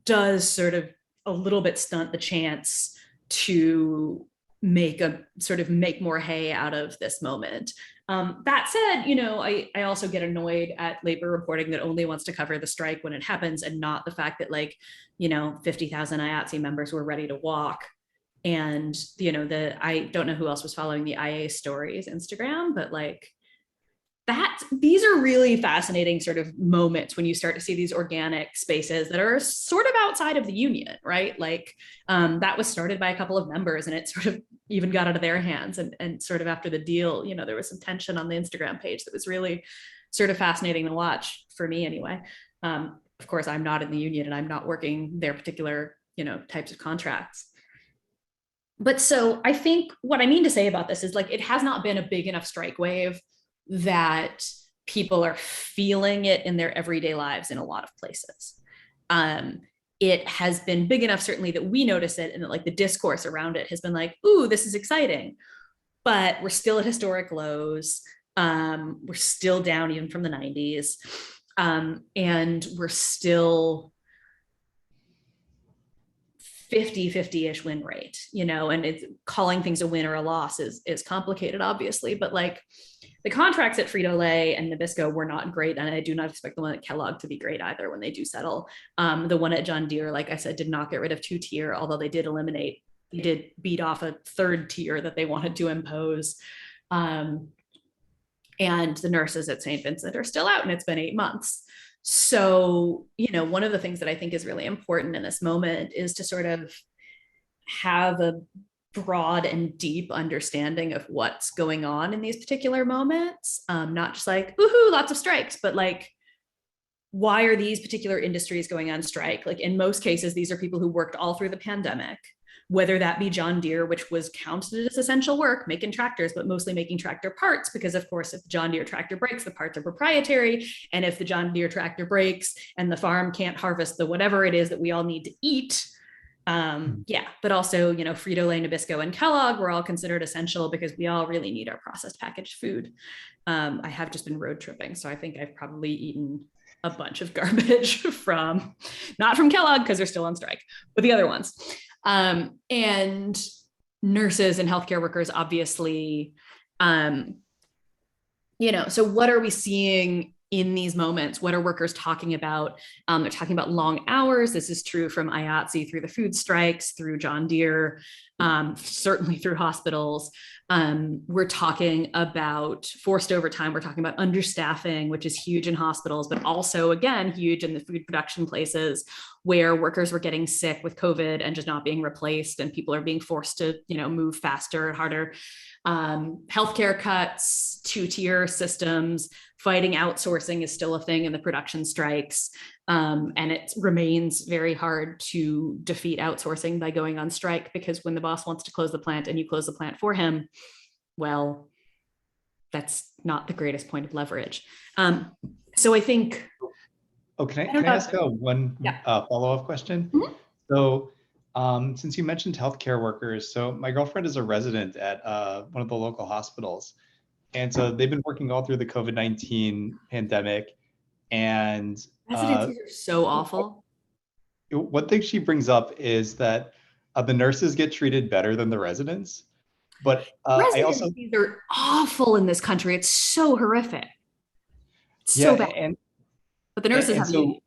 does sort of a little bit stunt the chance to make more hay out of this moment. That said, I also get annoyed at labor reporting that only wants to cover the strike when it happens and not the fact that 50,000 IATSE members were ready to walk. And, I don't know who else was following the IA stories Instagram, but these are really fascinating sort of moments when you start to see these organic spaces that are sort of outside of the union, right? That was started by a couple of members and it sort of even got out of their hands. And sort of after the deal, there was some tension on the Instagram page that was really sort of fascinating to watch for me anyway. Of course, I'm not in the union and I'm not working their particular, types of contracts. But so I think what I mean to say about this is it has not been a big enough strike wave that people are feeling it in their everyday lives in a lot of places. It has been big enough, certainly, that we notice it and that the discourse around it has been ooh, this is exciting, but we're still at historic lows. We're still down even from the 90s. And we're still 50-50-ish win rate, and it's calling things a win or a loss is complicated, obviously, but the contracts at Frito-Lay and Nabisco were not great, and I do not expect the one at Kellogg to be great either when they do settle. The one at John Deere, like I said, did not get rid of 2-tier, although they did beat off a 3rd tier that they wanted to impose. And the nurses at St. Vincent are still out, and it's been 8 months. So, one of the things that I think is really important in this moment is to sort of have a broad and deep understanding of what's going on in these particular moments. Not just woohoo, lots of strikes, but why are these particular industries going on strike? In most cases, these are people who worked all through the pandemic, whether that be John Deere, which was counted as essential work, making tractors, but mostly making tractor parts, because of course, if the John Deere tractor breaks, the parts are proprietary. And if the John Deere tractor breaks and the farm can't harvest the whatever it is that we all need to eat, but also, Frito-Lay, Nabisco, and Kellogg were all considered essential because we all really need our processed packaged food. I have just been road tripping, so I think I've probably eaten a bunch of garbage not from Kellogg because they're still on strike, but the other ones. And nurses and healthcare workers, obviously, so what are we seeing in these moments? What are workers talking about? They're talking about long hours. This is true from IATSE through the food strikes, through John Deere, certainly through hospitals. We're talking about forced overtime. We're talking about understaffing, which is huge in hospitals, but also, again, huge in the food production places where workers were getting sick with COVID and just not being replaced, and people are being forced to, move faster and harder. Healthcare cuts, 2-tier systems, fighting outsourcing is still a thing in the production strikes. And it remains very hard to defeat outsourcing by going on strike, because when the boss wants to close the plant and you close the plant for him, well, that's not the greatest point of leverage. So I think. Oh, can I ask one follow-up question? Mm-hmm. So since you mentioned healthcare workers, so my girlfriend is a resident at one of the local hospitals. And so they've been working all through the COVID-19 pandemic. And residencies are so awful. One thing she brings up is that the nurses get treated better than the residents. But residencies are awful in this country. It's so horrific. It's so bad. But the nurses have unions.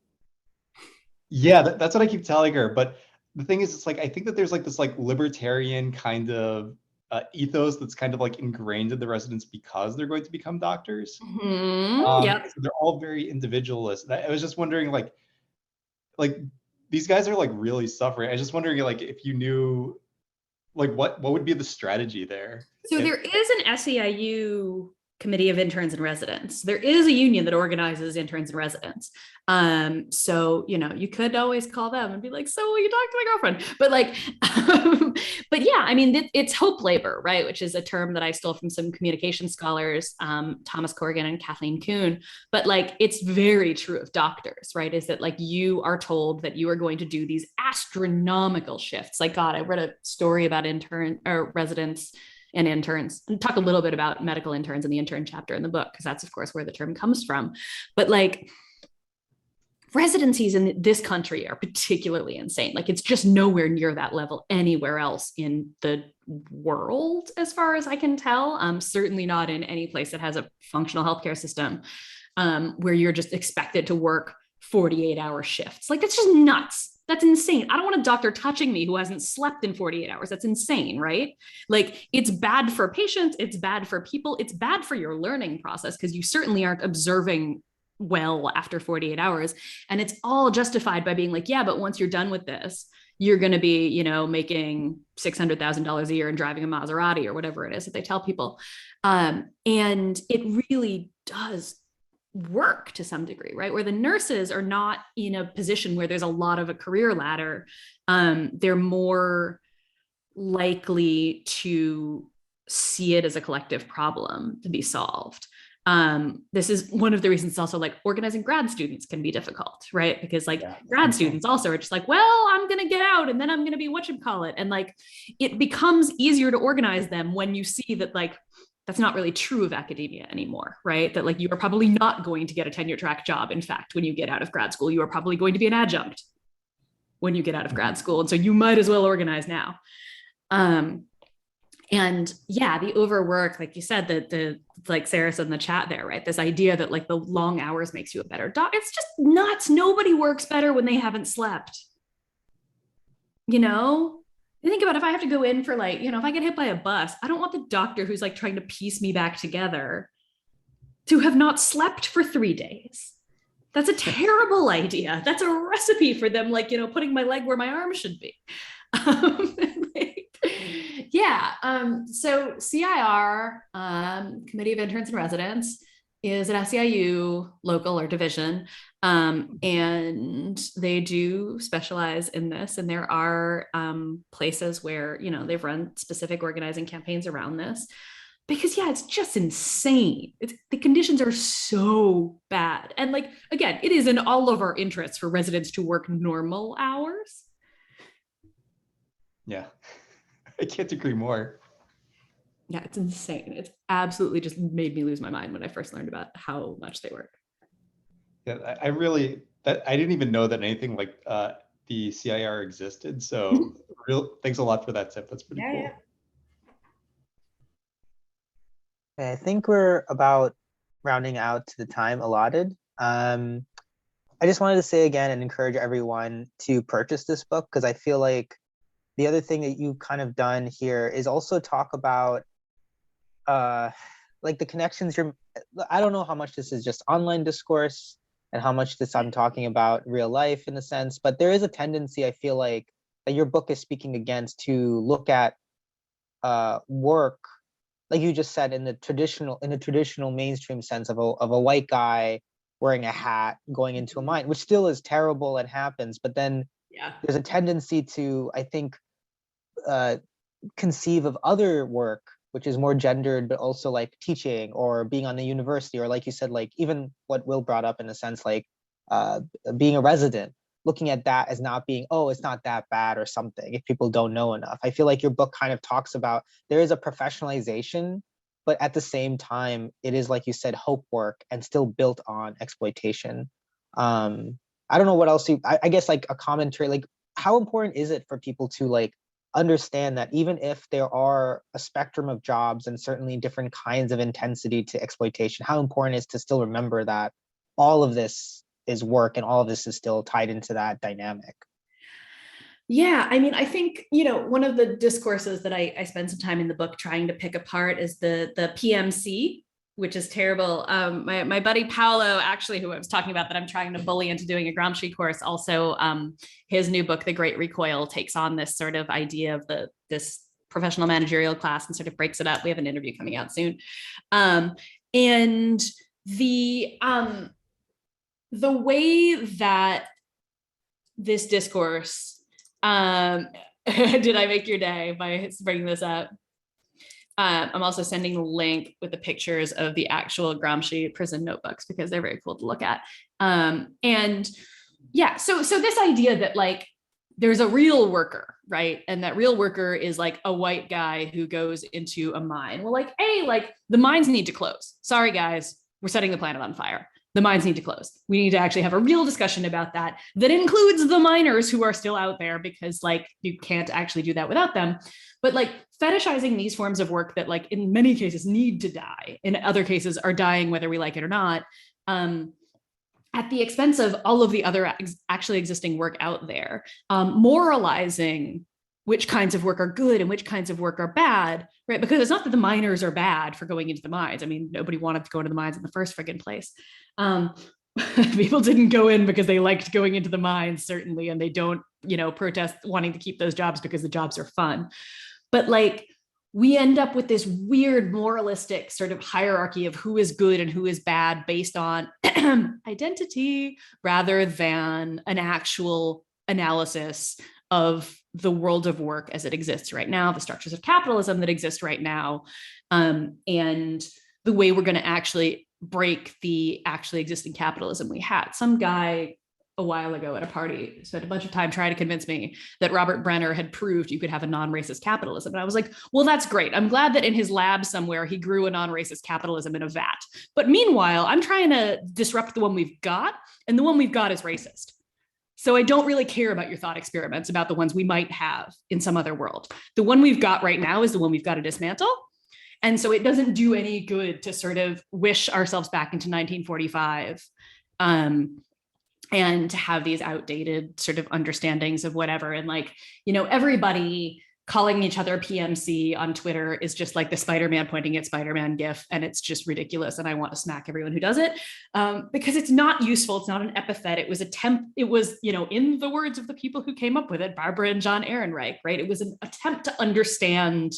Yeah, that's what I keep telling her. But the thing is, it's I think that there's this libertarian kind of ethos that's kind of ingrained in the residents because they're going to become doctors. Mm-hmm. So they're all very individualist. I was just wondering, these guys are really suffering. I was just wondering, if you knew, what would be the strategy there? So there is an SEIU committee of interns and residents. There is a union that organizes interns and residents. So, you could always call them and be like, so will you talk to my girlfriend? But but yeah, I mean, it's hope labor, right? Which is a term that I stole from some communication scholars, Thomas Corrigan and Kathleen Kuhn. But it's very true of doctors, right? Is that you are told that you are going to do these astronomical shifts. God, I read a story about intern or residents and interns, and talk a little bit about medical interns in the intern chapter in the book, because that's of course where the term comes from. But like, residencies in this country are particularly insane. Like, it's just nowhere near that level anywhere else in the world, as far as I can tell. Certainly not in any place that has a functional healthcare system, where you're just expected to work 48-hour shifts. Like, that's just nuts. That's insane. I don't want a doctor touching me who hasn't slept in 48 hours. That's insane, right? Like, it's bad for patients. It's bad for people. It's bad for your learning process, because you certainly aren't observing well after 48 hours. And it's all justified by being like, yeah, but once you're done with this, you're going to be, you know, making $600,000 a year and driving a Maserati or whatever it is that they tell people. And it really does work to some degree, right? Where the nurses are not in a position where there's a lot of a career ladder. They're more likely to see it as a collective problem to be solved. This is one of the reasons also, like, organizing grad students can be difficult, right? Because like grad students also are just like, well, I'm going to get out and then I'm going to be whatchamacallit. And like, it becomes easier to organize them when you see that like, that's not really true of academia anymore, right? That like, you are probably not going to get a tenure track job. In fact, when you get out of grad school, you are probably going to be an adjunct when you get out of grad school. And so you might as well organize now. And yeah, the overwork, like you said, the like Sarah said in the chat there, right? This idea that like the long hours makes you a better doc. It's just nuts. Nobody works better when they haven't slept. You know, you think about if I have to go in for like, you know, if I get hit by a bus, I don't want the doctor who's like trying to piece me back together to have not slept for 3 days. That's a terrible idea. That's a recipe for them, like, you know, putting my leg where my arm should be. So CIR, Committee of Interns and Residents, is an SEIU local or division, and they do specialize in this. And there are places where, you know, they've run specific organizing campaigns around this, because yeah, it's just insane. The conditions are so bad. And like, again, it is in all of our interests for residents to work normal hours. Yeah, I can't agree more. Yeah, it's insane. It's absolutely just made me lose my mind when I first learned about how much they work. Yeah, I really, I didn't even know that anything like the CIR existed. So thanks a lot for that tip. That's pretty cool. I think we're about rounding out to the time allotted. I just wanted to say again and encourage everyone to purchase this book, because I feel like the other thing that you've kind of done here is also talk about like the connections I don't know how much this is just online discourse and how much this I'm talking about real life in a sense, but there is a tendency, I feel like, that your book is speaking against, to look at work, like you just said, in the traditional mainstream sense of a white guy wearing a hat going into a mine, which still is terrible and happens, but then there's a tendency to, I think, conceive of other work which is more gendered, but also like teaching or being on the university, or like you said, like even what Will brought up in a sense, like being a resident, looking at that as not being, oh, it's not that bad or something if people don't know enough. I feel like your book kind of talks about there is a professionalization, but at the same time, it is, like you said, hope work and still built on exploitation. I don't know what else I guess like a commentary, like how important is it for people to like understand that even if there are a spectrum of jobs and certainly different kinds of intensity to exploitation, how important it is to still remember that all of this is work and all of this is still tied into that dynamic? Yeah, I mean, I think, you know, one of the discourses that I spend some time in the book trying to pick apart is the PMC, which is terrible. My buddy Paolo, actually, who I was talking about that I'm trying to bully into doing a Gramsci course, also his new book, The Great Recoil, takes on this sort of idea of this professional managerial class and sort of breaks it up. We have an interview coming out soon. And the way that this discourse, did I make your day by bringing this up? I'm also sending a link with the pictures of the actual Gramsci prison notebooks because they're very cool to look at. And yeah, so this idea that like there's a real worker, right? And that real worker is like a white guy who goes into a mine. Well, like, hey, like the mines need to close. Sorry, guys, we're setting the planet on fire. The mines need to close. We need to actually have a real discussion about that includes the miners who are still out there, because like you can't actually do that without them. But like fetishizing these forms of work that like in many cases need to die, in other cases are dying whether we like it or not, at the expense of all of the other actually existing work out there, moralizing which kinds of work are good and which kinds of work are bad, right? Because it's not that the miners are bad for going into the mines. I mean, nobody wanted to go into the mines in the first friggin' place. People didn't go in because they liked going into the mines, certainly, and they don't, protest wanting to keep those jobs because the jobs are fun. But like, we end up with this weird moralistic sort of hierarchy of who is good and who is bad based on identity rather than an actual analysis of the world of work as it exists right now, the structures of capitalism that exist right now, and the way we're going to actually break the actually existing capitalism we had. Some guy a while ago at a party spent a bunch of time trying to convince me that Robert Brenner had proved you could have a non-racist capitalism. And I was like, well, that's great. I'm glad that in his lab somewhere, he grew a non-racist capitalism in a vat. But meanwhile, I'm trying to disrupt the one we've got, and the one we've got is racist. So I don't really care about your thought experiments about the ones we might have in some other world. The one we've got right now is the one we've got to dismantle. And so it doesn't do any good to sort of wish ourselves back into 1945 and to have these outdated sort of understandings of whatever. And like, everybody calling each other PMC on Twitter is just like the Spider-Man pointing at Spider-Man gif. And it's just ridiculous. And I want to smack everyone who does it because it's not useful. It's not an epithet. It was in the words of the people who came up with it, Barbara and John Ehrenreich, right? It was an attempt to understand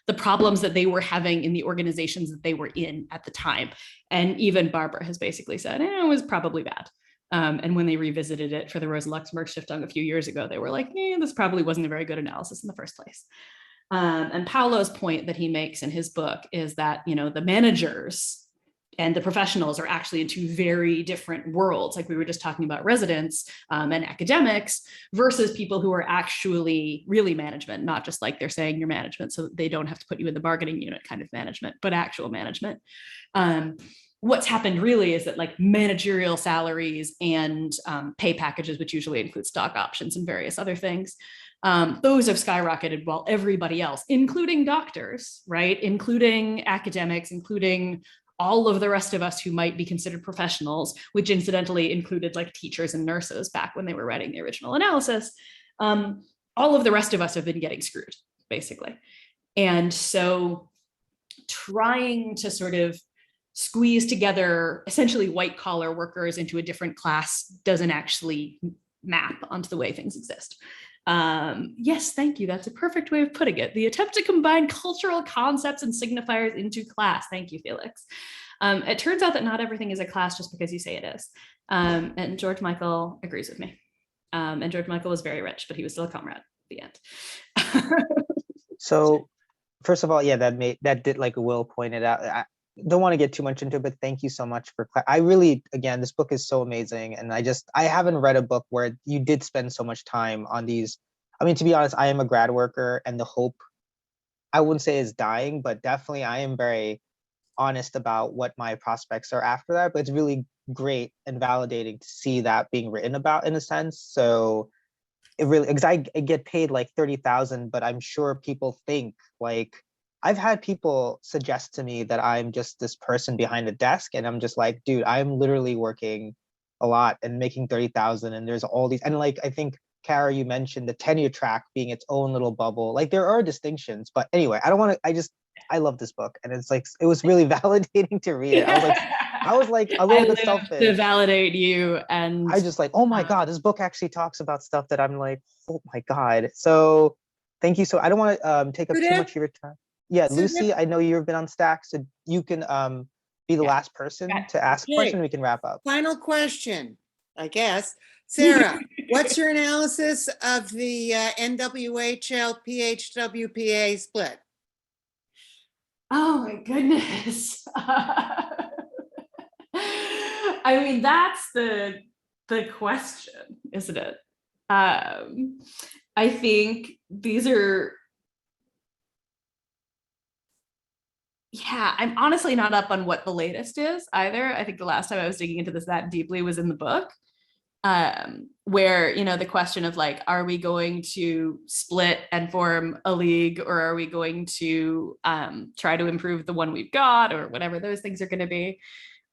the problems that they were having in the organizations that they were in at the time. And even Barbara has basically said, it was probably bad. And when they revisited it for the Rosa Luxemburg Stiftung a few years ago, they were like, this probably wasn't a very good analysis in the first place. And Paulo's point that he makes in his book is that, the managers and the professionals are actually in two very different worlds. Like we were just talking about residents and academics versus people who are actually really management, not just like they're saying you're management so they don't have to put you in the bargaining unit kind of management, but actual management. What's happened really is that like managerial salaries and pay packages, which usually include stock options and various other things, those have skyrocketed while everybody else, including doctors, right, including academics, including all of the rest of us who might be considered professionals, which incidentally included like teachers and nurses back when they were writing the original analysis, all of the rest of us have been getting screwed, basically. And so trying to sort of squeeze together essentially white collar workers into a different class doesn't actually map onto the way things exist. Yes, thank you. That's a perfect way of putting it. The attempt to combine cultural concepts and signifiers into class. Thank you, Felix. It turns out that not everything is a class just because you say it is. And George Michael agrees with me. And George Michael was very rich, but he was still a comrade at the end. So first of all, yeah, that did, like Will pointed out, I don't want to get too much into it, but thank you so much for, I really, again, this book is so amazing. And I haven't read a book where you did spend so much time on these. I mean, to be honest, I am a grad worker and the hope, I wouldn't say is dying, but definitely I am very honest about what my prospects are after that. But it's really great and validating to see that being written about in a sense. So it really, because I get paid like 30,000, but I'm sure people think like, I've had people suggest to me that I'm just this person behind a desk, and I'm just like, dude, I'm literally working a lot and making 30,000, and there's all these, and like, I think Kara, you mentioned the tenure track being its own little bubble. Like there are distinctions, but anyway, I love this book, and it's like, it was really validating to read it. I was like a little bit selfish to validate you, and I just like, oh my God, this book actually talks about stuff that I'm like, oh my God. So thank you. So I don't want to take up too much of your time. Yeah, Lucy, I know you've been on Stack, so you can be the last person to ask a question. We can wrap up. Final question, I guess. Sarah, what's your analysis of the NWHL PHWPA split? Oh my goodness. I mean, that's the question, isn't it? I think these are, yeah, I'm honestly not up on what the latest is either. I think the last time I was digging into this that deeply was in the book, where, you know, the question of like, are we going to split and form a league, or are we going to try to improve the one we've got, or whatever those things are going to be.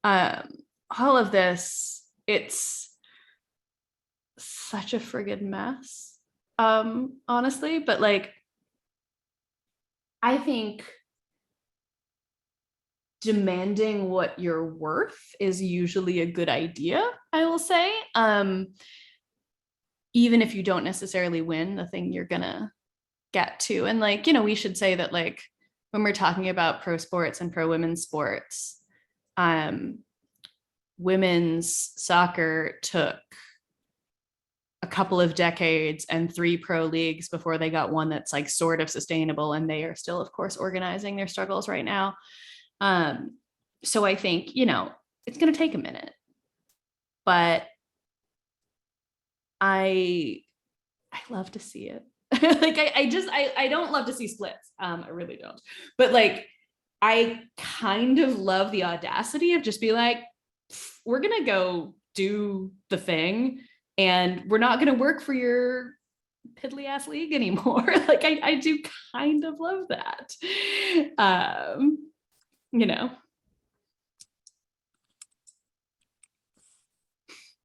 All of this, it's such a friggin' mess, honestly, but like, I think demanding what you're worth is usually a good idea, I will say. Even if you don't necessarily win the thing you're gonna get to. And like, you know, we should say that like, when we're talking about pro sports and pro women's sports, women's soccer took a couple of decades and 3 pro leagues before they got one that's like sort of sustainable, and they are still, of course, organizing their struggles right now. So I think, you know, it's going to take a minute, but I love to see it. Like, I don't love to see splits. I really don't, but like, I kind of love the audacity of just be like, we're going to go do the thing, and we're not going to work for your piddly ass league anymore. Like, I do kind of love that. You know,